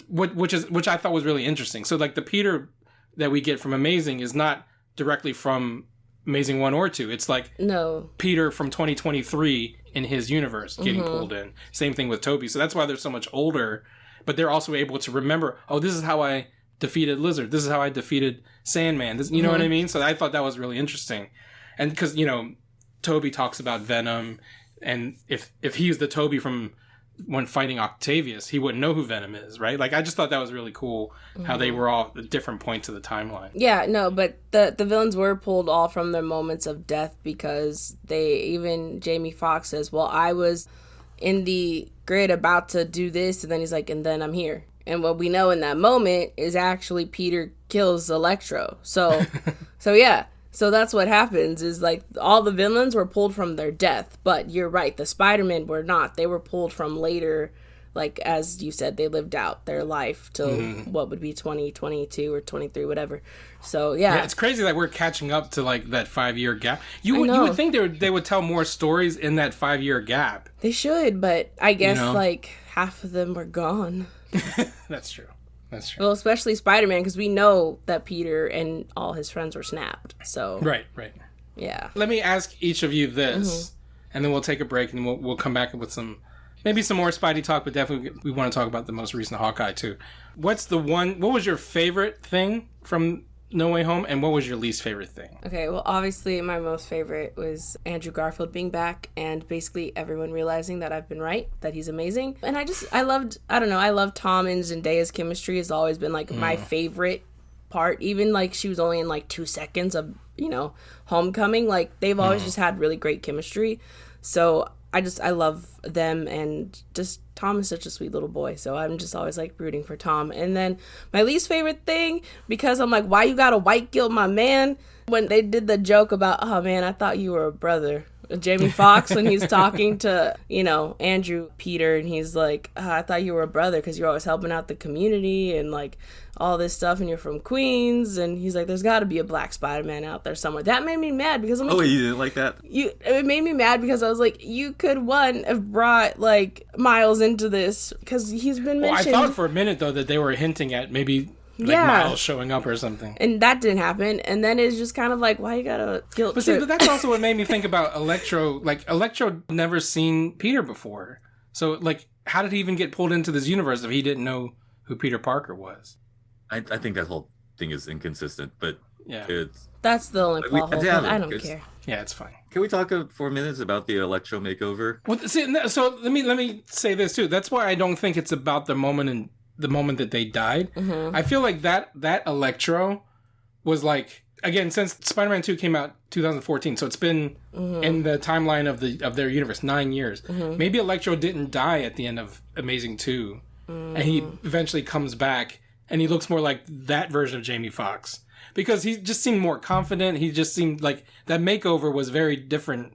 which I thought was really interesting. So, like the Peter that we get from Amazing is not directly from Amazing 1 or 2. It's like No. Peter from 2023 in his universe getting pulled in. Same thing with Toby. So that's why they're so much older, but they're also able to remember, oh, this is how I defeated Lizard. This is how I defeated Sandman. This, you know what I mean? So I thought that was really interesting. And because, Toby talks about Venom, and if he was the Toby from when fighting Octavius, he wouldn't know who Venom is, right? Like, I just thought that was really cool how they were all at different points of the timeline. Yeah, no, but the villains were pulled all from their moments of death, because even Jamie Foxx says, well, I was in the grid about to do this, and then he's like, and then I'm here. And what we know in that moment is actually Peter kills Electro. So yeah. So that's what happens, is like all the villains were pulled from their death, but you're right, the Spider-Men were not. They were pulled from later, like as you said, they lived out their life till what would be 2022 or 23, whatever. So yeah, it's crazy that we're catching up to like that 5-year gap. You would think they would tell more stories in that 5-year gap. they should, but I guess like half of them were gone. That's true. That's true. Well, especially Spider-Man, because we know that Peter and all his friends were snapped. So Right. yeah. Let me ask each of you this, and then we'll take a break, and we'll come back with maybe some more Spidey talk, but definitely we want to talk about the most recent Hawkeye too. What was your favorite thing from No Way Home, and what was your least favorite thing? Okay, well, obviously my most favorite was Andrew Garfield being back, and basically everyone realizing that I've been right, that he's amazing. And I love Tom and Zendaya's chemistry has always been like my favorite part. Even like she was only in like 2 seconds of, Homecoming. Like they've always just had really great chemistry. So I love them, and just Tom is such a sweet little boy, so I'm just always like rooting for Tom. And then my least favorite thing, because I'm like, why you gotta white guilt my man? When they did the joke about, oh man, I thought you were a brother. Jamie Foxx, when he's talking to, Andrew Peter, and he's like, I thought you were a brother because you're always helping out the community and like all this stuff, and you're from Queens, and he's like, there's got to be a black Spider-Man out there somewhere. That made me mad, because I'm like, Oh, you didn't like that? it made me mad because I was like, you could have brought like Miles into this, because he's been mentioned. Well, I thought for a minute though that they were hinting at maybe Miles showing up or something, and that didn't happen. And then it's just kind of like, why you gotta guilt trip? But that's also what made me think about Electro. Like Electro never seen Peter before, so like, how did he even get pulled into this universe if he didn't know who Peter Parker was? I think that whole thing is inconsistent, but Yeah. That's the only plot hole. damn But it, I don't it's- care. Yeah, it's fine. Can we talk 4 minutes about the Electro makeover? Well, see, so let me say this too. That's why I don't think it's about the moment that they died. I feel like that Electro was like, again, since Spider-Man 2 came out 2014, so it's been in the timeline of their universe 9 years. Maybe Electro didn't die at the end of Amazing 2, and he eventually comes back, and he looks more like that version of Jamie Foxx, because he just seemed more confident. He just seemed like that makeover was very different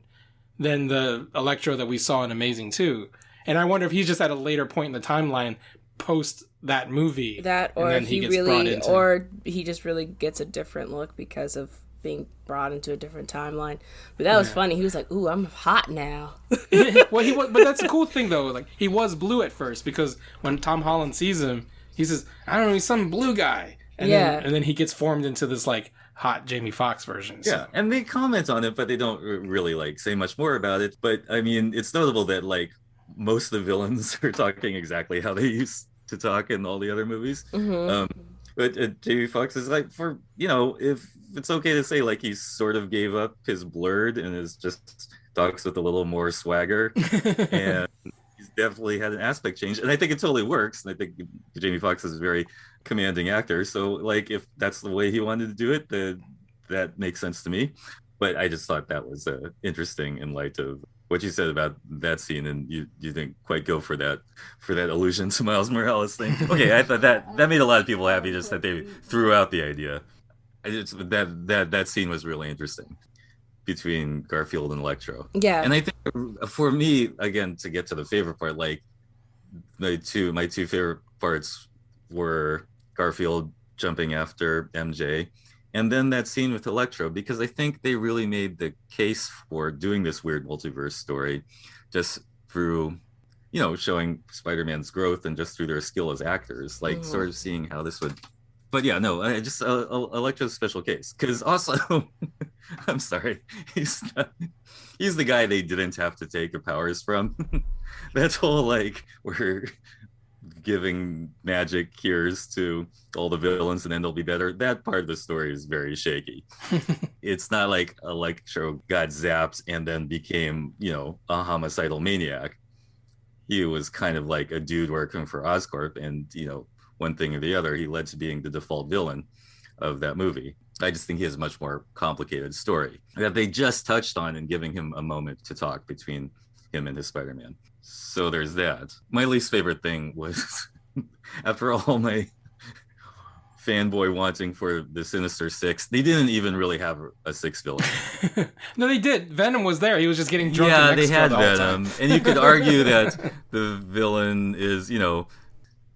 than the Electro that we saw in Amazing 2. And I wonder if he's just at a later point in the timeline post that movie. That, or and then he gets brought really, into- or he just really gets a different look because of being brought into a different timeline. But that was funny. He was like, "Ooh, I'm hot now." Well, he was, but that's the cool thing though. Like, he was blue at first, because when Tom Holland sees him, he says, "I don't know, he's some blue guy," and then he gets formed into this like hot Jamie Foxx version. So. Yeah, and they comment on it, but they don't really like say much more about it. But I mean, it's notable that like most of the villains are talking exactly how they used to talk in all the other movies. But Jamie Foxx is like, for if it's okay to say, like, he sort of gave up his blurred and is just talks with a little more swagger, and he's definitely had an aspect change, and I think it totally works. And I think Jamie Foxx is a very commanding actor, so like if that's the way he wanted to do it, that makes sense to me. But I just thought that was interesting in light of what you said about that scene, and you didn't quite go for that allusion to Miles Morales thing. Okay, I thought that made a lot of people happy, just that they threw out the idea. That scene was really interesting between Garfield and Electro. Yeah. And I think for me, again, to get to the favorite part, like my two favorite parts were Garfield jumping after MJ, and then that scene with Electro, because I think they really made the case for doing this weird multiverse story just through, showing Spider-Man's growth and just through their skill as actors, like sort of seeing how this would. But yeah, no, I just Electro's special case, because also, I'm sorry, he's the guy they didn't have to take the powers from. That whole like we're giving magic cures to all the villains and then they'll be better. That part of the story is very shaky. It's not like Electro got zapped and then became, a homicidal maniac. He was kind of like a dude working for Oscorp, and one thing or the other, he led to being the default villain of that movie. I just think he has a much more complicated story that they just touched on in giving him a moment to talk between him and his Spider-Man. So there's that. My least favorite thing was, after all my fanboy wanting for the Sinister Six, they didn't even really have a sixth villain. No, they did. Venom was there. He was just getting drunk. Yeah, in they Mexico had the whole Venom, time. and you could argue that the villain is,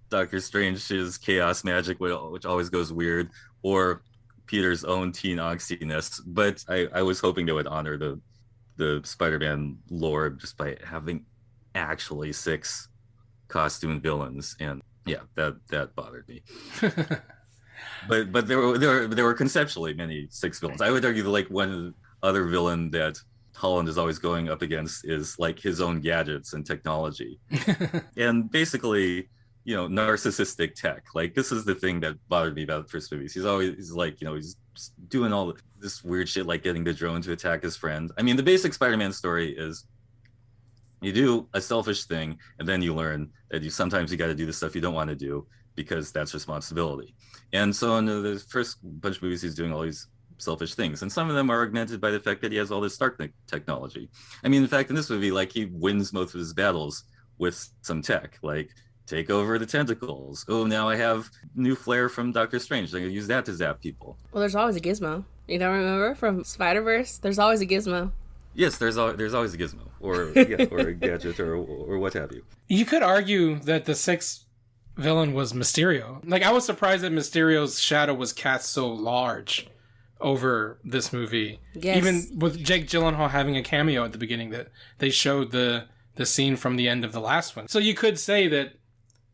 Doctor Strange's chaos magic, which always goes weird, or Peter's own teen oxiness. But I was hoping they would honor the Spider-Man lore just by having actually 6 costume villains, and yeah, that bothered me. but there were conceptually many 6 villains. I would argue that like one other villain that Holland is always going up against is like his own gadgets and technology, and basically, narcissistic tech. Like this is the thing that bothered me about the first movies. He's like, he's doing all this weird shit, like getting the drone to attack his friend. I mean, the basic Spider-Man story is you do a selfish thing, and then you learn that sometimes you got to do the stuff you don't want to do because that's responsibility. And so in the first bunch of movies, he's doing all these selfish things, and some of them are augmented by the fact that he has all this Stark technology. I mean, in fact, in this movie, like he wins most of his battles with some tech, like take over the tentacles. Oh, now I have new flare from Doctor Strange. I'm gonna use that to zap people. Well, there's always a gizmo. You don't remember from Spider-Verse? There's always a gizmo. Yes, there's always a gizmo, or a gadget, or what have you. You could argue that the 6th villain was Mysterio. Like, I was surprised that Mysterio's shadow was cast so large over this movie. Yes. Even with Jake Gyllenhaal having a cameo at the beginning, that they showed the scene from the end of the last one. So you could say that,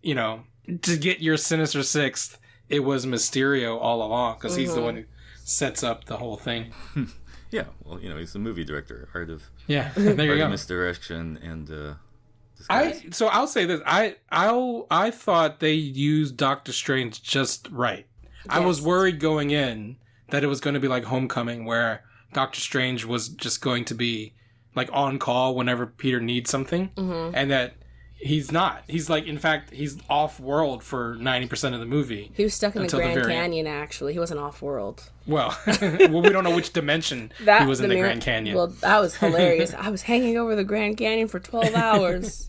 to get your Sinister Sixth, it was Mysterio all along, because he's the one who sets up the whole thing. Yeah, well, he's a movie director, art of there you go. Misdirection and disguise. So I'll say this: I thought they used Doctor Strange just right. Yes. I was worried going in that it was going to be like Homecoming, where Doctor Strange was just going to be like on call whenever Peter needs something, and that he's not. He's like, in fact, he's off-world for 90% of the movie. He was stuck in the Grand Canyon, actually. He wasn't off-world. Well, we don't know which dimension he was in the Grand Canyon. Well, that was hilarious. I was hanging over the Grand Canyon for 12 hours.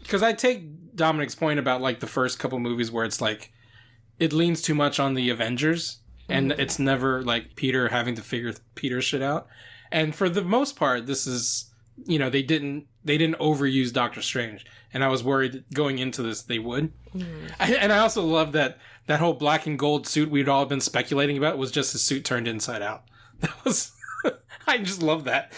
Because I take Dominic's point about like the first couple movies where it's like, it leans too much on the Avengers, and it's never like Peter having to figure Peter shit out. And for the most part, this is, they didn't overuse Doctor Strange. And I was worried going into this they would. And I also love that whole black and gold suit we'd all been speculating about was just his suit turned inside out. That was... I just love that.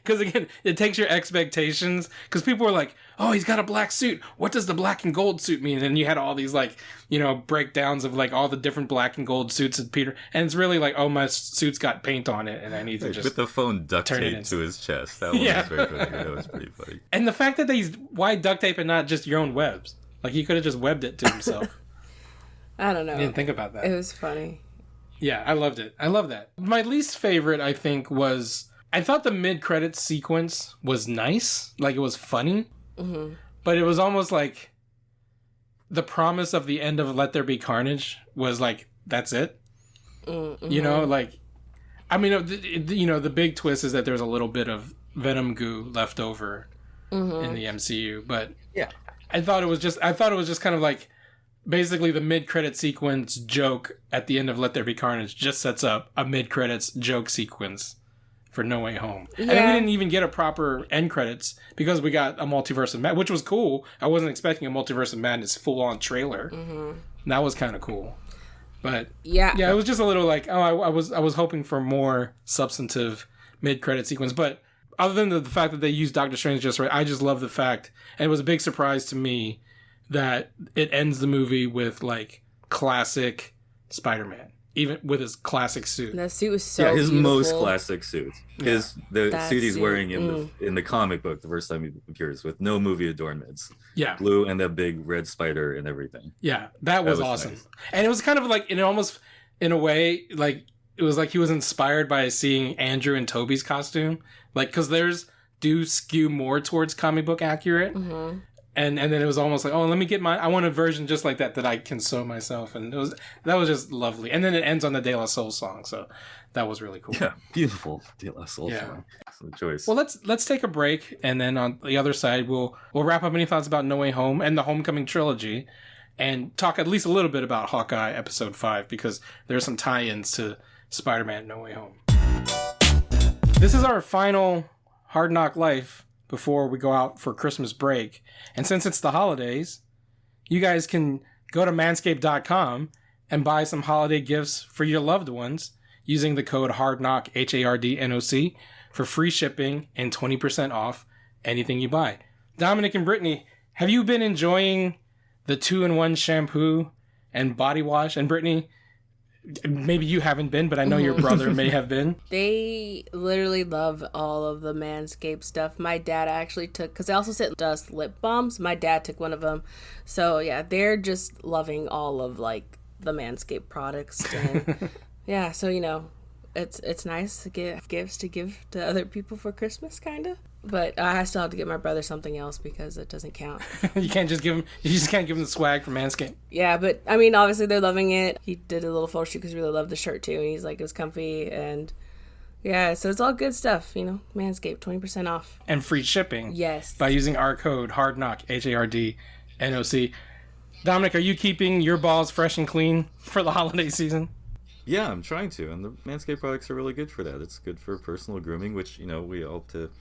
Because again, it takes your expectations. Because people were like, oh, he's got a black suit. What does the black and gold suit mean? And you had all these like, breakdowns of like all the different black and gold suits of Peter. And it's really like, oh, my suit's got paint on it. And I need to just with the phone duct taped to his chest. That was very funny. That was pretty funny. And the fact that why duct tape and not just your own webs? Like he could have just webbed it to himself. I don't know. I didn't think about that. It was funny. Yeah, I loved it. I love that. My least favorite, I think, was... I thought the mid-credits sequence was nice. Like, it was funny. but it was almost like the promise of the end of Let There Be Carnage was like, that's it. Mm-hmm. You know, like, I mean, you know, the big twist is that there's a little bit of Venom goo left over in the MCU, but Yeah. I thought it was just kind of like basically the mid-credit sequence joke at the end of Let There Be Carnage just sets up a mid-credits joke sequence for No Way Home. And then we didn't even get a proper end credits because we got a Multiverse of Madness, which was cool. I wasn't expecting a Multiverse of Madness full-on trailer. That was kind of cool. But yeah, it was just a little like, oh, I was hoping for more substantive mid-credit sequence. But other than the fact that they used Doctor Strange just right, I just love the fact, and it was a big surprise to me that it ends the movie with like classic Spider-Man, even with his classic suit. That suit was so his beautiful. most classic suit. The suit he's wearing in the comic book the first time he appears with no movie adornments. Yeah, blue and that big red spider and everything. Yeah, that was awesome. Nice. And it was kind of like, it almost in a way like it was like he was inspired by seeing Andrew and Toby's costume, like because theirs do skew more towards comic book accurate. And then it was almost like, oh, let me get I want a version just like that I can sew myself, and that was just lovely. And then it ends on the De La Soul song, so that was really cool. Yeah, beautiful De La Soul song. Excellent choice. Well, let's take a break, and then on the other side, we'll wrap up any thoughts about No Way Home and the Homecoming trilogy, and talk at least a little bit about Hawkeye Episode 5 because there's some tie-ins to Spider-Man No Way Home. This is our final Hard NOC Life before we go out for Christmas break. And since it's the holidays, you guys can go to manscaped.com and buy some holiday gifts for your loved ones using the code HARDNOC, HARDNOC, for free shipping and 20% off anything you buy. Dominic and Britney, have you been enjoying the 2-in-1 shampoo and body wash? And Britney, maybe you haven't been, but I know your brother may have been. They literally love all of the Manscaped stuff. My dad actually took, because they also sent us lip balms. My dad took one of them. So yeah, they're just loving all of like the Manscaped products. And yeah, so you know, it's nice to get gifts to give to other people for Christmas, kind of. But I still have to get my brother something else because it doesn't count. You can't just give him. You just can't give him the swag from Manscaped. Yeah, but I mean, obviously they're loving it. He did a little photo shoot because he really loved the shirt too, and he's like, it was comfy, and yeah, so it's all good stuff, you know. Manscaped, 20% off and free shipping. Yes, by using our code HARDNOC, HARDNOC. Dominic, are you keeping your balls fresh and clean for the holiday season? Yeah, I'm trying to, and the Manscaped products are really good for that. It's good for personal grooming, which you know we all have to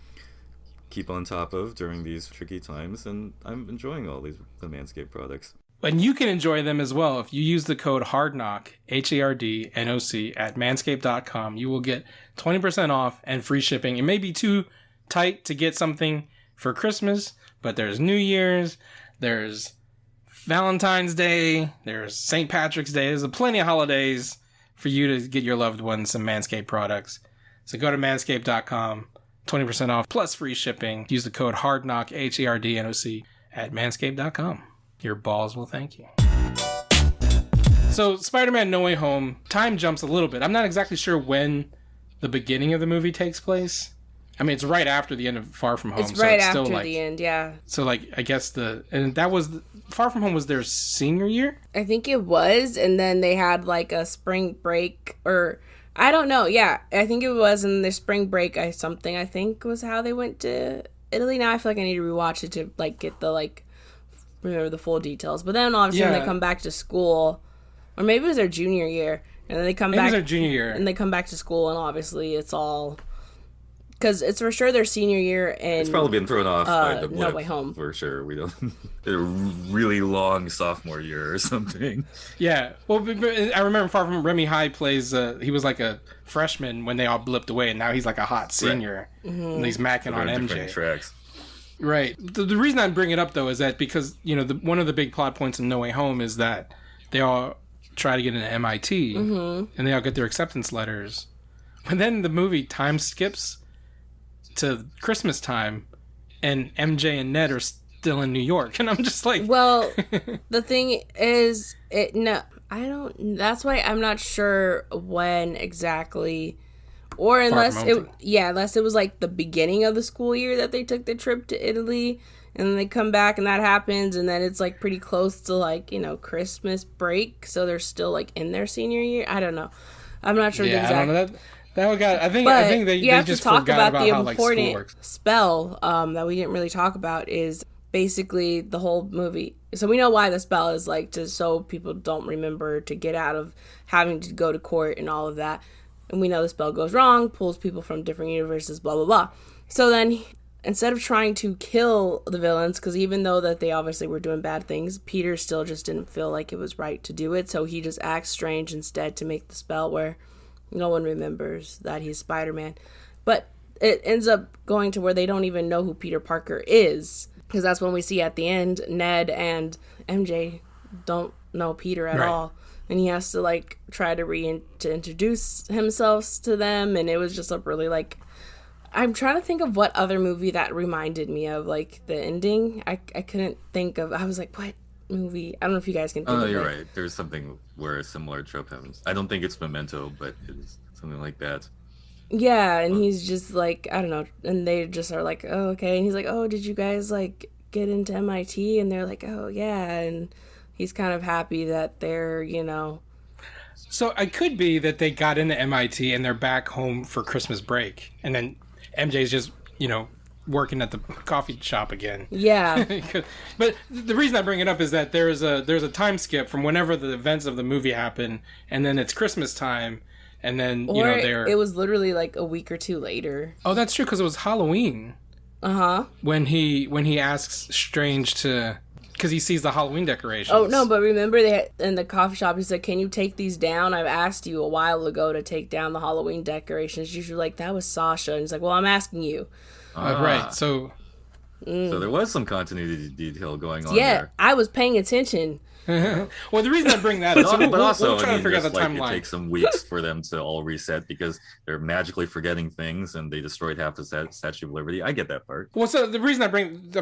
keep on top of during these tricky times, and I'm enjoying all the Manscaped products. And you can enjoy them as well if you use the code HARDNOC, HARDNOC, at manscaped.com. You will get 20% off and free shipping. It may be too tight to get something for Christmas, but there's New Year's, there's Valentine's Day, there's St. Patrick's Day. There's plenty of holidays for you to get your loved ones some Manscaped products. So go to manscaped.com. 20% off plus free shipping. Use the code HARDNOC, HARDNOC, at manscaped.com. Your balls will thank you. So Spider-Man No Way Home, time jumps a little bit. I'm not exactly sure when the beginning of the movie takes place. I mean, it's right after the end of Far From Home. It's right so it's after still like, the end, yeah. So like, I guess Far From Home was their senior year? I think it was, and then they had like a spring break, or I don't know. Yeah, I think it was in their spring break. I think was how they went to Italy. Now I feel like I need to rewatch it to like get the remember the full details. But then obviously when they come back to school, or maybe it was their junior year, and then they come back. It was their junior year, and they come back to school, and obviously it's all because it's for sure their senior year, and it's probably been thrown off by the blip, No Way Home for sure. We don't a really long sophomore year or something. Yeah, well, I remember Far From Remy High plays. He was like a freshman when they all blipped away, and now he's like a hot senior, and he's macking on MJ. Tracks. Right. The reason I bring it up though is that because you know one of the big plot points in No Way Home is that they all try to get into MIT, and they all get their acceptance letters, but then the movie time skips to Christmas time, and MJ and Ned are still in New York, and I'm just like, well, the thing is, that's why I'm not sure when exactly, or unless it was like the beginning of the school year that they took the trip to Italy, And then they come back and that happens, and then it's like pretty close to like, Christmas break, so they're still like in their senior year. I don't know. I'm not sure the exact. I don't know that one got. I think they you have just to talk forgot about the how like school important works. spell that we didn't really talk about is basically the whole movie. So we know why the spell is like just so people don't remember, to get out of having to go to court and all of that. And we know the spell goes wrong, pulls people from different universes, blah blah blah. So then, instead of trying to kill the villains, because even though that they obviously were doing bad things, Peter still just didn't feel like it was right to do it. So he just acts strange instead to make the spell where no one remembers that he's Spider-Man. But it ends up going to where they don't even know who Peter Parker is. Because that's when we see at the end, Ned and MJ don't know Peter at all. And he has to like try to introduce himself to them. And it was just a really like... I'm trying to think of what other movie that reminded me of, like, the ending. I couldn't think of... I was like, what movie? I don't know if you guys can think of it. Oh, you're right. There's something where a similar trope happens. I don't think it's Memento, but it's something like that. Yeah, and he's just like, I don't know. And they just are like, oh, okay. And he's like, oh, did you guys, like, get into MIT? And they're like, oh, yeah. And he's kind of happy that they're, So it could be that they got into MIT and they're back home for Christmas break. And then MJ's just, working at the coffee shop again. Yeah. But the reason I bring it up is that there's a time skip from whenever the events of the movie happen, and then it's Christmas time, and then, it was literally like a week or two later. Oh, that's true, because it was Halloween. Uh-huh. When he asks Strange to... Because he sees the Halloween decorations. Oh, no, but remember in the coffee shop, he said, can you take these down? I've asked you a while ago to take down the Halloween decorations. You're like, that was Sasha. And he's like, well, I'm asking you. Right, so... So there was some continuity detail going on Yeah, there. I was paying attention. Well, the reason I bring that up... But also, we'll try to figure out the just, like, timeline. it takes some weeks for them to all reset because they're magically forgetting things and they destroyed half the Statue of Liberty. I get that part. Well, so the reason I'm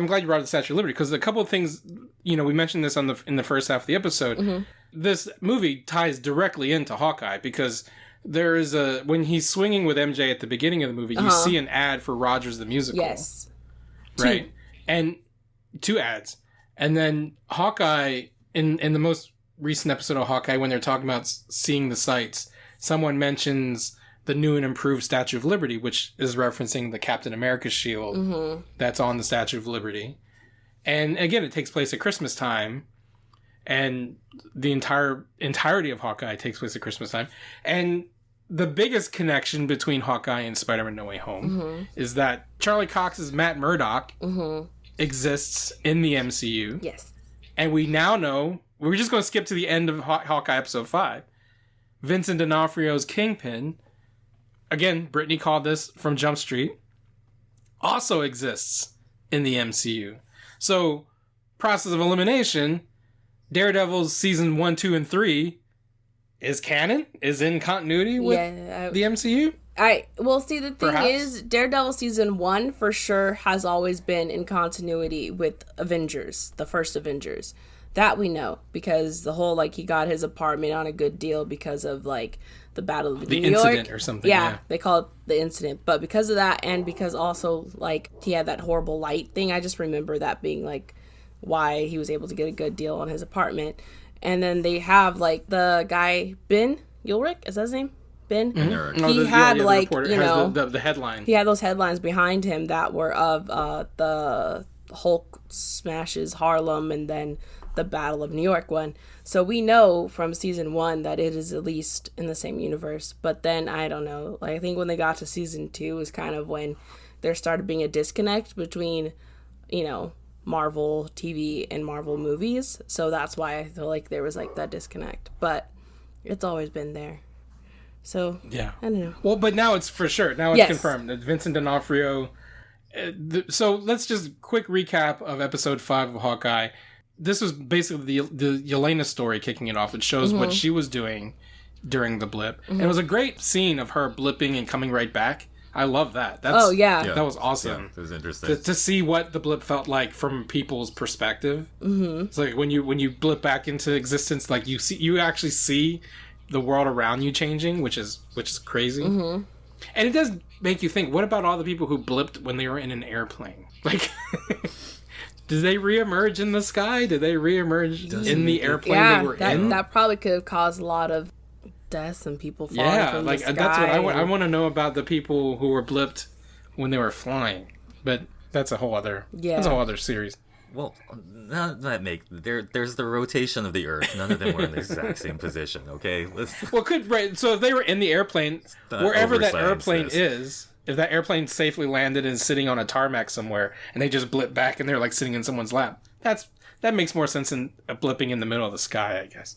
glad you brought up the Statue of Liberty, because a couple of things, we mentioned this in the first half of the episode. Mm-hmm. This movie ties directly into Hawkeye, because there is when he's swinging with MJ at the beginning of the movie, you see an ad for Rogers the Musical. Yes. Right? And 2 ads. And then Hawkeye, in the most recent episode of Hawkeye, when they're talking about seeing the sights, someone mentions the new and improved Statue of Liberty, which is referencing the Captain America shield that's on the Statue of Liberty. And again, it takes place at Christmas time, and the entirety of Hawkeye takes place at Christmas time. And the biggest connection between Hawkeye and Spider-Man No Way Home is that Charlie Cox's Matt Murdock exists in the MCU. Yes. And we now know, we're just going to skip to the end of Hawkeye episode 5. Vincent D'Onofrio's Kingpin, again, Britney called this from Jump Street, also exists in the MCU. So, process of elimination, Daredevil's season 1, 2, and 3 is canon, is in continuity with the MCU. See, the thing is, Daredevil season 1 for sure has always been in continuity with Avengers, the first Avengers. That we know, because the whole, like, he got his apartment on a good deal because of, like, the Battle of New York. The incident or something, yeah. They call it the incident. But because of that, and because also, like, he had that horrible light thing, I just remember that being, like, why he was able to get a good deal on his apartment. And then they have, like, the guy, Ben Ulrich, is that his name? Ben? Mm-hmm. He had, like, the headline. He had those headlines behind him that were of the Hulk smashes Harlem and then the Battle of New York one. So we know from season 1 that it is at least in the same universe. But then, I don't know, like, I think when they got to season 2 is kind of when there started being a disconnect between, Marvel TV and Marvel movies. So that's why I feel like there was, like, that disconnect. But it's always been there. So, yeah. I don't know. Well, but now it's for sure. Now it's confirmed that Vincent D'Onofrio. So let's just quick recap of episode 5 of Hawkeye. This was basically the Yelena story kicking it off. It shows what she was doing during the blip. And it was a great scene of her blipping and coming right back. I love that. That was awesome. Yeah, it was interesting. To see what the blip felt like from people's perspective. Mm-hmm. It's like when you blip back into existence, like you actually see the world around you changing, which is crazy. Mm-hmm. And it does make you think, what about all the people who blipped when they were in an airplane? Like, Did they reemerge in the sky? Did they reemerge in the airplane they were in? That probably could have caused a lot of deaths and people falling from the sky. That's what I want to know about the people who were blipped when they were flying. But that's a whole other series. Well, there's the rotation of the Earth. None of them were in the exact same position. Okay, So if they were in the airplane, wherever that airplane is, if that airplane safely landed and is sitting on a tarmac somewhere, and they just blip back and they're like sitting in someone's lap, that makes more sense than blipping in the middle of the sky, I guess.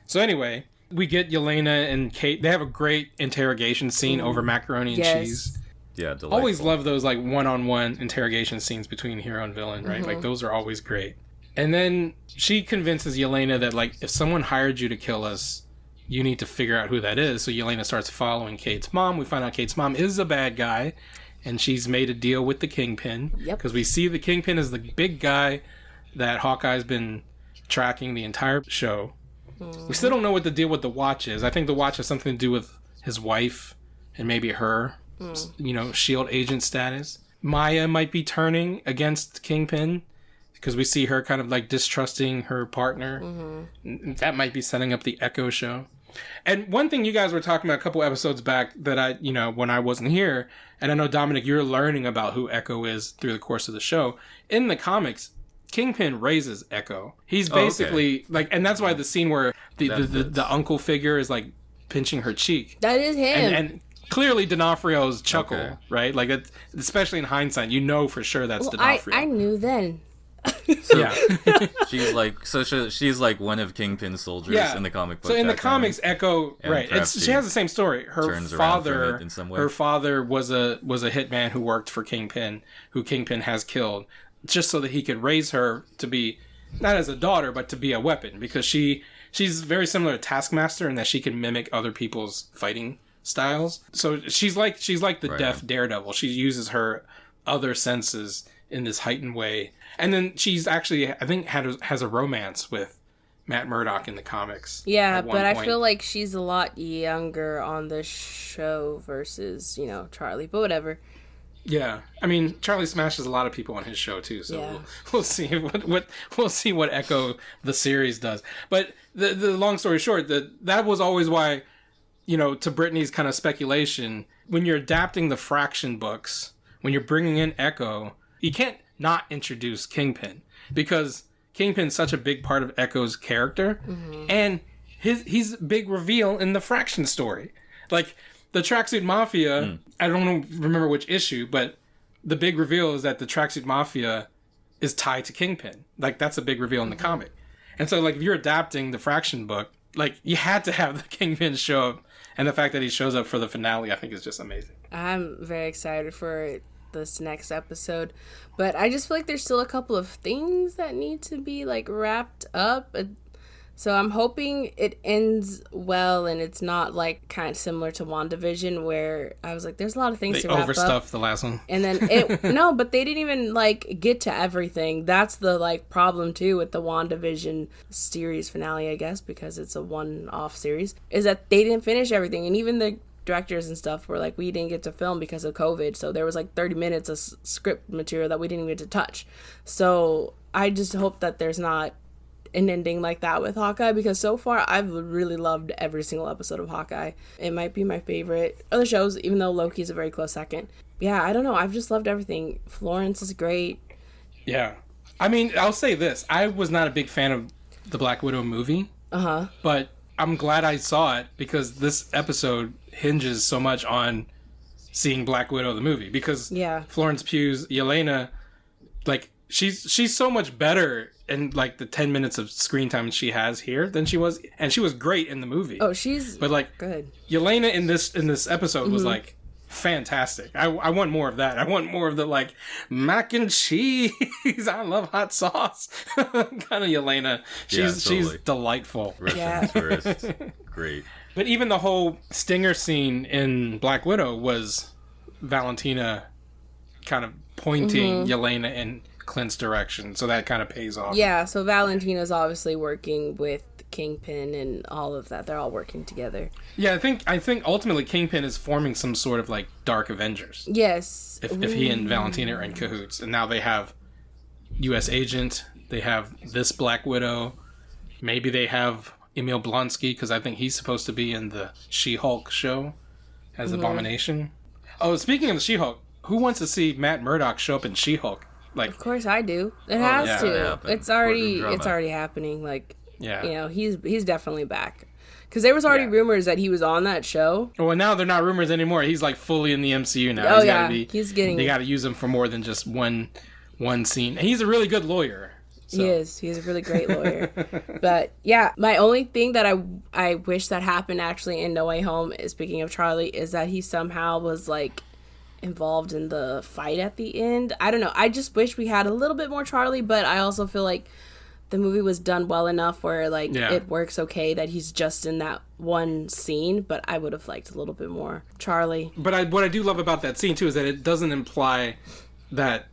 So anyway, we get Yelena and Kate. They have a great interrogation scene over macaroni and cheese. Yeah, delightful. Always love those like one-on-one interrogation scenes between hero and villain, right? Like those are always great. And then she convinces Yelena that like if someone hired you to kill us, you need to figure out who that is. So Yelena starts following Kate's mom. We find out Kate's mom is a bad guy, and she's made a deal with the Kingpin. Yep. Because we see the Kingpin is the big guy that Hawkeye's been tracking the entire show. We still don't know what the deal with the Watch is. I think the Watch has something to do with his wife and maybe her. SHIELD agent status. Maya might be turning against Kingpin because we see her kind of like distrusting her partner. That might be setting up the Echo show. And one thing you guys were talking about a couple episodes back that I, when I wasn't here, and I know Dominic, you're learning about who Echo is through the course of the show. In the comics, Kingpin raises Echo. He's basically like, and that's why the scene where the uncle figure is like pinching her cheek. That is him. And clearly D'Onofrio's chuckle, right? Like, especially in hindsight, you know for sure that's D'Onofrio. I knew then. She's like one of Kingpin's soldiers in the comic book. So in the comics, Echo, right? She has the same story. Her father was a hitman who worked for Kingpin, who Kingpin has killed, just so that he could raise her to be not as a daughter, but to be a weapon, because she's very similar to Taskmaster in that she can mimic other people's fighting styles. So she's like the deaf Daredevil. She uses her other senses in this heightened way. And then she's actually, I think, has a romance with Matt Murdock in the comics. Yeah, but I feel like she's a lot younger on the show versus, Charlie. But whatever. Yeah, I mean, Charlie smashes a lot of people on his show too. So we'll see what Echo the series does. But the long story short, that was always why. To Brittany's kind of speculation, when you're adapting the Fraction books, when you're bringing in Echo, you can't not introduce Kingpin, because Kingpin's such a big part of Echo's character, and he's a big reveal in the Fraction story. Like, the Tracksuit Mafia, I don't remember which issue, but the big reveal is that the Tracksuit Mafia is tied to Kingpin. Like, that's a big reveal in the comic. And so, like, if you're adapting the Fraction book, like, you had to have the Kingpin show up. And the fact that he shows up for the finale, I think, is just amazing. I'm very excited for this next episode. But I just feel like there's still a couple of things that need to be, like, wrapped up. So I'm hoping it ends well and it's not, like, kind of similar to WandaVision, where I was like, there's a lot of things to wrap up. They overstuffed the last one. And then no, but they didn't even, like, get to everything. That's the, like, problem, too, with the WandaVision series finale, I guess, because it's a one-off series, is that they didn't finish everything. And even the directors and stuff were like, we didn't get to film because of COVID. So there was, like, 30 minutes of script material that we didn't get to touch. So I just hope that there's not an ending like that with Hawkeye, because so far I've really loved every single episode of Hawkeye. It might be my favorite of the shows, even though Loki's a very close second. Yeah, I don't know. I've just loved everything. Florence is great. Yeah. I mean, I'll say this. I was not a big fan of the Black Widow movie. But I'm glad I saw it, because this episode hinges so much on seeing Black Widow the movie, because Florence Pugh's Yelena, like, she's so much better in, like, the 10 minutes of screen time she has here than she was, and she was great in the movie. But like, good. Yelena in this episode was, like, fantastic. I want more of that. I want more of the, like, mac and cheese, I love hot sauce kind of Yelena. She's delightful. Russian tourist. Great. But even the whole stinger scene in Black Widow was Valentina kind of pointing Yelena in Clint's direction, so that kind of pays off. Yeah, so Valentina's obviously working with Kingpin and all of that. They're all working together. Yeah, I think ultimately Kingpin is forming some sort of, like, Dark Avengers. Yes. If he and Valentina are in cahoots, and now they have U.S. agent. They have this Black Widow. Maybe they have Emil Blonsky, because I think he's supposed to be in the She-Hulk show as Abomination. Oh, speaking of the She-Hulk, who wants to see Matt Murdock show up in She-Hulk? Like, Of course I do. It has to. happen. It's already happening. Like, he's definitely back. Because there was already rumors that he was on that show. Well, now they're not rumors anymore. He's like fully in the MCU now. Oh, He's yeah. gotta be, He's getting... They got to use him for more than just one scene. And he's a really good lawyer. So. He is. He's a really great lawyer. But yeah, my only thing that I wish that happened actually in No Way Home, is speaking of Charlie, is that he somehow was like involved in the fight at the end. I don't know. I just wish we had a little bit more Charlie, but I also feel like the movie was done well enough where like it works okay that he's just in that one scene, but I would have liked a little bit more Charlie. But what I do love about that scene too is that it doesn't imply that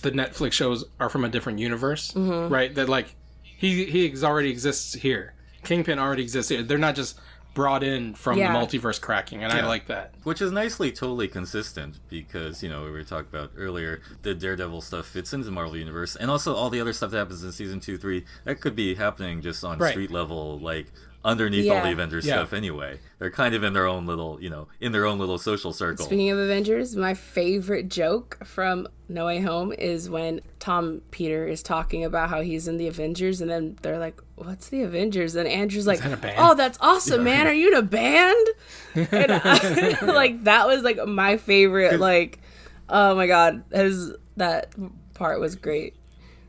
the Netflix shows are from a different universe, right? That like he already exists here. Kingpin already exists here. They're not just brought in from the multiverse cracking, and I like that. Which is nicely totally consistent because, we were talking about earlier, the Daredevil stuff fits into the Marvel Universe, and also all the other stuff that happens in season 2, 3, that could be happening just on street level, like underneath all the Avengers stuff anyway. They're kind of in their own little, in their own little social circle. Speaking of Avengers, my favorite joke from No Way Home is when Tom Peter is talking about how he's in the Avengers, and then they're like, what's the Avengers? And Andrew's like, oh, that's awesome, man. Are you in a band? And like, that was like my favorite, like, oh my God, that part was great.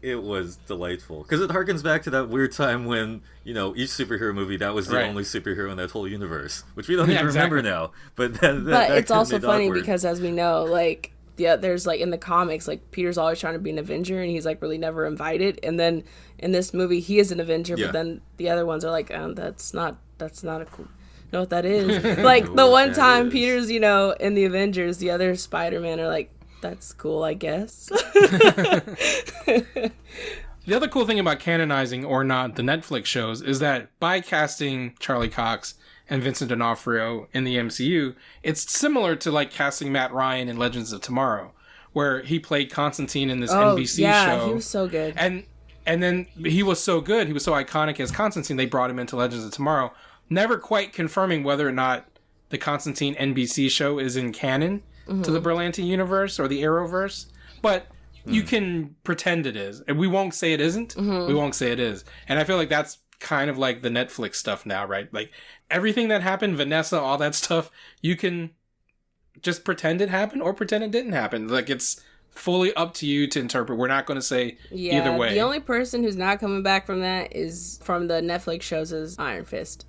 It was delightful because it harkens back to that weird time when each superhero movie that was the only superhero in that whole universe, which we don't even remember now. But that it's also funny because, as we know, like there's like in the comics, like Peter's always trying to be an Avenger and he's like really never invited, and then in this movie he is an Avenger, but then the other ones are like, that's not a cool. Know what that is? Like the one time Peter's in the Avengers, the other Spider-Man are like, that's cool, I guess. The other cool thing about canonizing or not the Netflix shows is that by casting Charlie Cox and Vincent D'Onofrio in the MCU, it's similar to like casting Matt Ryan in Legends of Tomorrow, where he played Constantine in this NBC show. Yeah, he was so good. And then he was so good, he was so iconic as Constantine, they brought him into Legends of Tomorrow, never quite confirming whether or not the Constantine NBC show is in canon to the Berlanti universe or the Arrowverse, but you can pretend it is. And we won't say it isn't. We won't say it is. And I feel like that's kind of like the Netflix stuff now, right? Like everything that happened, Vanessa, all that stuff, you can just pretend it happened or pretend it didn't happen. Like it's fully up to you to interpret. We're not going to say either way. The only person who's not coming back from that is from the Netflix shows is Iron Fist.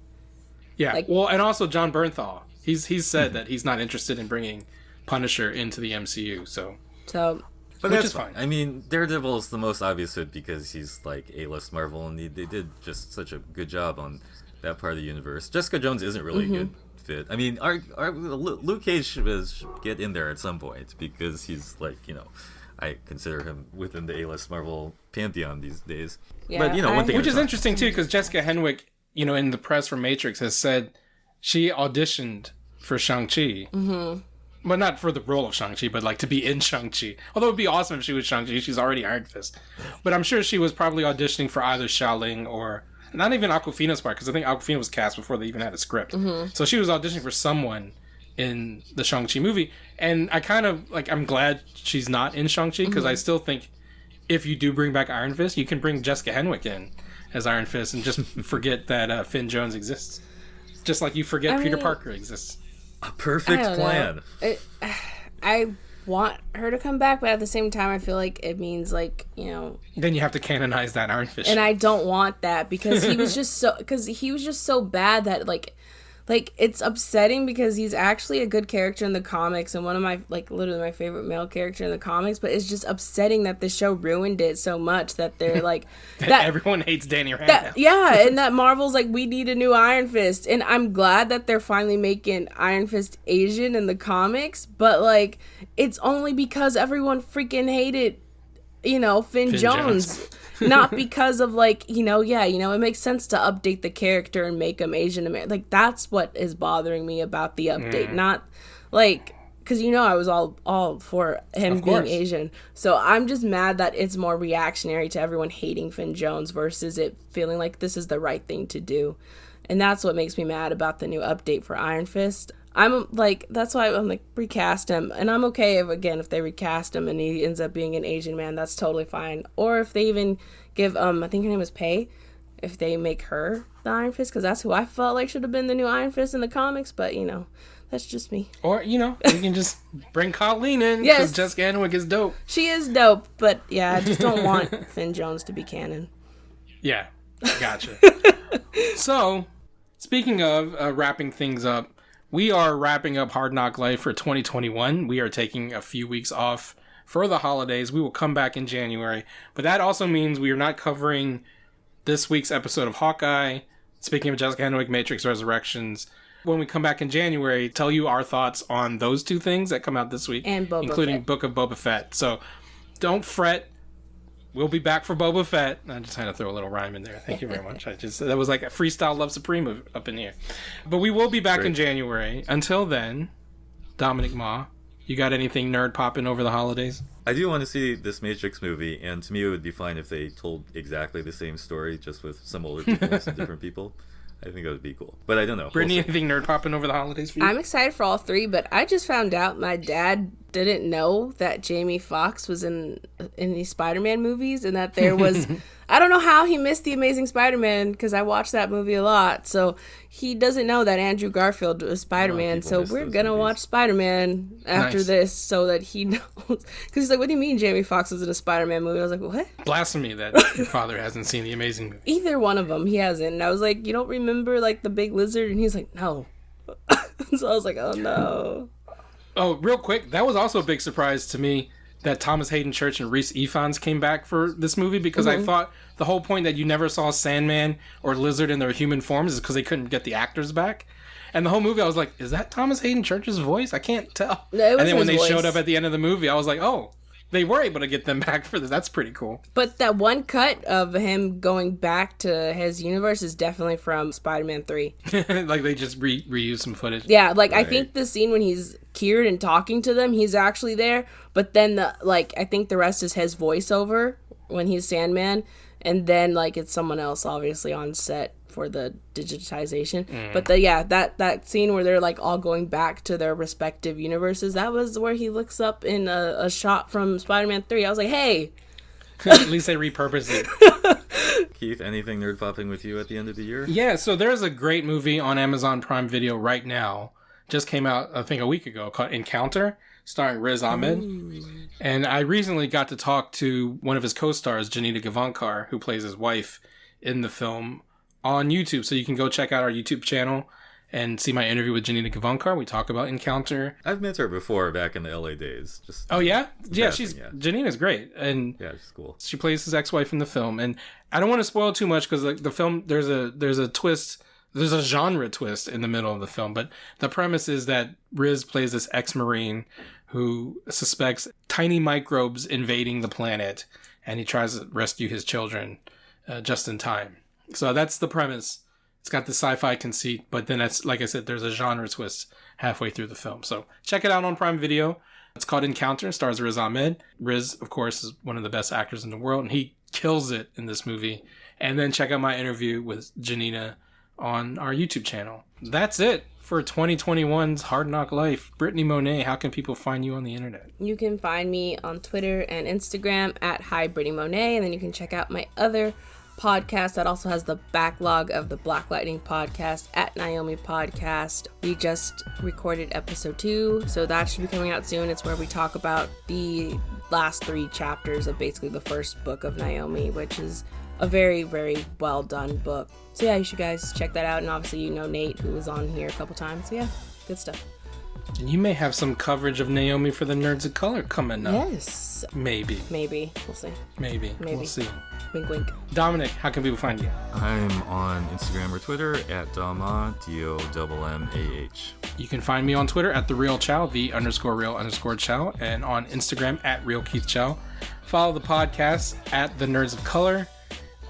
Yeah. Well, and also John Bernthal. He's said that he's not interested in bringing Punisher into the MCU. So but which that's is fine. I mean, Daredevil is the most obvious fit because he's like A-list Marvel, and they did just such a good job on that part of the universe. Jessica Jones isn't really a good fit. I mean, our Luke Cage should get in there at some point because he's like, I consider him within the A-list Marvel pantheon these days. Yeah, but one thing, which is interesting too, because Jessica Henwick, in the press for Matrix, has said she auditioned for Shang-Chi. But not for the role of Shang-Chi, but like to be in Shang-Chi. Although it would be awesome if she was Shang-Chi. She's already Iron Fist. But I'm sure she was probably auditioning for either Xialing or not even Awkwafina's part, because I think Awkwafina was cast before they even had a script. So she was auditioning for someone in the Shang-Chi movie. And I kind of, like, I'm glad she's not in Shang-Chi, because I still think if you do bring back Iron Fist, you can bring Jessica Henwick in as Iron Fist and just forget that Finn Jones exists. Just like you forget Peter Parker exists. A perfect plan. I want her to come back, but at the same time, I feel like it means like, Then you have to canonize that Iron Fist. And I don't want that because he was just so bad that like it's upsetting because he's actually a good character in the comics and one of my literally my favorite male character in the comics, but it's just upsetting that the show ruined it so much that they're like that everyone hates Danny Randall. And that Marvel's like, we need a new Iron Fist, and I'm glad that they're finally making Iron Fist Asian in the comics, but like it's only because everyone freaking hated Finn Jones. Not because of it makes sense to update the character and make him Asian American. Like that's what is bothering me about the update. Not like, because I was all for him Of being course. Asian. So I'm just mad that it's more reactionary to everyone hating Finn Jones versus it feeling like this is the right thing to do. And that's what makes me mad about the new update for Iron Fist. I'm like, that's why I'm like, recast him. And I'm okay if they recast him and he ends up being an Asian man, that's totally fine. Or if they even give, I think her name is Pei, if they make her the Iron Fist, because that's who I felt like should have been the new Iron Fist in the comics, but that's just me. Or, you can just bring Colleen in, because Yes. Jessica Henwick is dope. She is dope, but yeah, I just don't want Finn Jones to be canon. Yeah, gotcha. So, speaking of wrapping things up, we are wrapping up Hard NOC Life for 2021. We are taking a few weeks off for the holidays. We will come back in January, but that also means we are not covering this week's episode of Hawkeye. Speaking of Jessica Henwick, Matrix Resurrections. When we come back in January, tell you our thoughts on those two things that come out this week, And Boba including Fett. Book of Boba Fett. So don't fret. We'll be back for Boba Fett. I just had to throw a little rhyme in there. Thank you very much. That was like a freestyle Love Supreme up in here. But we will be back in January. Until then, Dominic Ma, you got anything nerd popping over the holidays? I do want to see this Matrix movie, and to me it would be fine if they told exactly the same story, just with some older people and some different people. I think that would be cool. But I don't know. Brittany, We'll see. anything nerd popping over the holidays for you? I'm excited for all three, but I just found out my dad didn't know that Jamie Foxx was in these Spider-Man movies, and that there was I don't know how he missed The Amazing Spider-Man, because I watched that movie a lot. So he doesn't know that Andrew Garfield was Spider-Man. people So miss we're those gonna movies. watch Spider-Man after Nice. this, so that he knows. Because he's like, "What do you mean Jamie Foxx was in a Spider-Man movie?" I was like, "What?" Blasphemy that your father hasn't seen the Amazing movie. Either one of them, he hasn't. And I was like, "You don't remember like the big lizard?" And he's like, "No." So I was like, "Oh no." Oh, real quick, that was also a big surprise to me that Thomas Hayden Church and Reese Ifans came back for this movie, because I thought the whole point that you never saw Sandman or Lizard in their human forms is because they couldn't get the actors back. And the whole movie, I was like, is that Thomas Hayden Church's voice? I can't tell. No, it was and then when his they showed voice. up at the end of the movie, I was like, oh, they were able to get them back for this. That's pretty cool. But that one cut of him going back to his universe is definitely from Spider-Man 3. Like they just reused some footage. Yeah, like I Right. think the scene when he's cured and talking to them, he's actually there. But then I think the rest is his voiceover when he's Sandman, and then it's someone else obviously on set for the digitization. But that scene where they're all going back to their respective universes, that was where he looks up in a shot from Spider-Man 3. I was like, hey. At least they repurposed it. Keith, anything nerd popping with you at the end of the year? Yeah, so there's a great movie on Amazon Prime Video right now. Just came out, I think, a week ago, called Encounter, starring Riz Ahmed. And I recently got to talk to one of his co-stars, Janita Gavankar, who plays his wife in the film, on YouTube. So you can go check out our YouTube channel and see my interview with Janita Gavankar. We talk about Encounter. I've met her before back in the LA days. Oh, yeah? Yeah, Passing, yeah. Janita's great. And Yeah, she's cool. she plays his ex-wife in the film, and I don't want to spoil too much because the film there's a twist, there's a genre twist in the middle of the film, but the premise is that Riz plays this ex-Marine who suspects tiny microbes invading the planet, and he tries to rescue his children just in time. So that's the premise. It's got the sci-fi conceit, but then that's, like I said, there's a genre twist halfway through the film. So check it out on Prime Video. It's called Encounter, stars Riz Ahmed. Riz, of course, is one of the best actors in the world, and he kills it in this movie. And then check out my interview with Janina on our YouTube channel. That's it for 2021's Hard NOC Life. Brittany Monet, how can people find you on the internet? You can find me on Twitter and Instagram at HiBrittanyMonet, and then you can check out my other podcast that also has the backlog of the Black Lightning podcast at Naomi Podcast. We just recorded episode 2, so that should be coming out soon. It's where we talk about the last 3 chapters of basically the first book of Naomi, which is a very, very well done book. So yeah, you should guys check that out. And obviously Nate, who was on here a couple times. So yeah, good stuff. And you may have some coverage of Naomi for the Nerds of Color coming up. Yes. Maybe. We'll see. Maybe. We'll see. Wink, wink. Dominic, how can people find you? I'm on Instagram or Twitter at Dama, DOMMAH. You can find me on Twitter at @TheRealChow, _real_Chow, and on Instagram at RealKeithChow. Follow the podcast at The Nerds of Color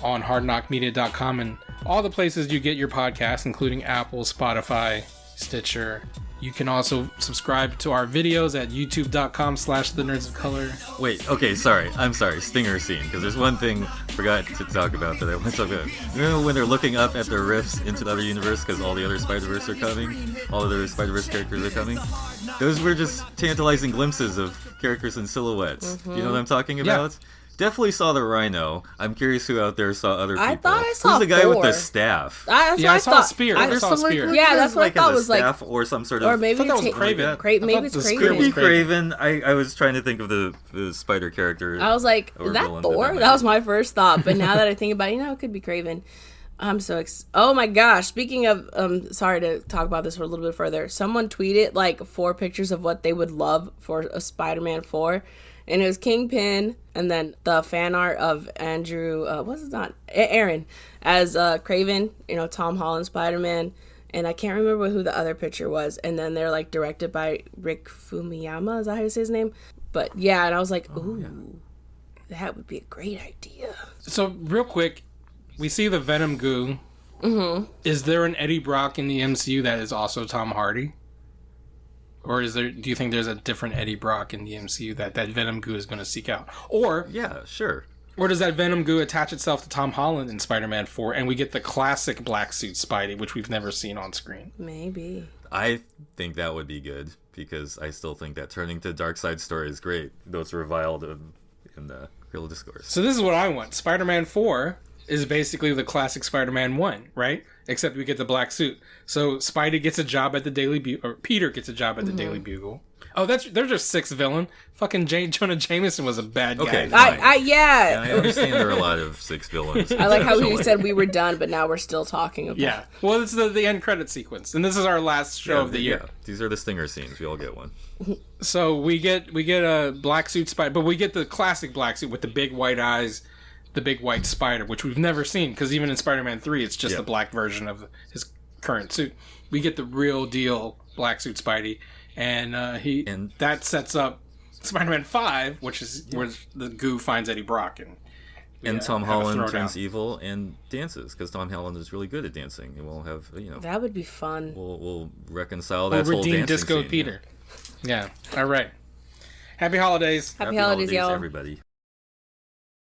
on hardknockmedia.com and all the places you get your podcasts, including Apple, Spotify, Stitcher, You can also subscribe to our videos at youtube.com/thenerdsofcolor. Wait, okay, sorry. I'm sorry. Stinger scene, because there's one thing I forgot to talk about that I want to talk about. Remember when they're looking up at their rifts into the other universe because all the other Spider-Verse are coming? All the other Spider-Verse characters are coming? Those were just tantalizing glimpses of characters in silhouettes. You know what I'm talking about? Definitely saw the Rhino. I'm curious who out there saw other people. I thought I saw Who's the guy with Thor. the staff? I saw a spear. I saw a spear. Yeah, that's what I thought was like. Staff or some sort of. Or maybe I thought that was it's Kraven. maybe it's the spear Kraven. was Maybe Kraven. I was trying to think of the spider character. I was like, or is that villain, but Thor? might That was be- my first thought. But now that I think about it, it could be Kraven. I'm so oh my gosh. Speaking of, sorry to talk about this for a little bit further. Someone tweeted like 4 pictures of what they would love for a Spider-Man 4. And it was Kingpin, and then the fan art of Andrew, Aaron, as Kraven, Tom Holland Spider-Man. And I can't remember who the other picture was. And then they're like directed by Rick Fumiyama, is that how you say his name? But yeah, and I was like, ooh, that would be a great idea. So real quick, we see the Venom goo. Mm-hmm. Is there an Eddie Brock in the MCU that is also Tom Hardy? Or do you think there's a different Eddie Brock in the MCU that Venom goo is going to seek out? Or Yeah, sure. Or does that Venom goo attach itself to Tom Holland in Spider-Man 4 and we get the classic black suit Spidey, which we've never seen on screen? Maybe. I think that would be good because I still think that turning to Dark Side story is great, though it's reviled in the Real Discourse. So this is what I want. Spider-Man 4 is basically the classic Spider-Man 1, right? Except we get the black suit. So Spidey gets a job at the Daily Bugle, or Peter gets a job at the Daily Bugle. Oh, they're just 6th villain. Fucking Jonah Jameson was a bad guy. Okay. Yeah, I understand there are a lot of 6 villains. I like how he Actually. said we were done, but now we're still talking about. Yeah. Well, this is the end credit sequence, and this is our last show of the year. Yeah, these are the stinger scenes. We all get one. So we get a black suit spider, but we get the classic black suit with the big white eyes, the big white spider, which we've never seen because even in Spider-Man 3, it's just the black version of his current suit. We get the real deal black suit Spidey, and that sets up Spider-Man 5, which is where the goo finds Eddie Brock And Tom have a Holland throwdown. turns evil and dances because Tom Holland is really good at dancing, and we'll have That would be fun. we'll reconcile We'll that whole redeem dancing Disco scene. Peter. Yeah. All right. Happy holidays. Happy holidays, y'all. everybody.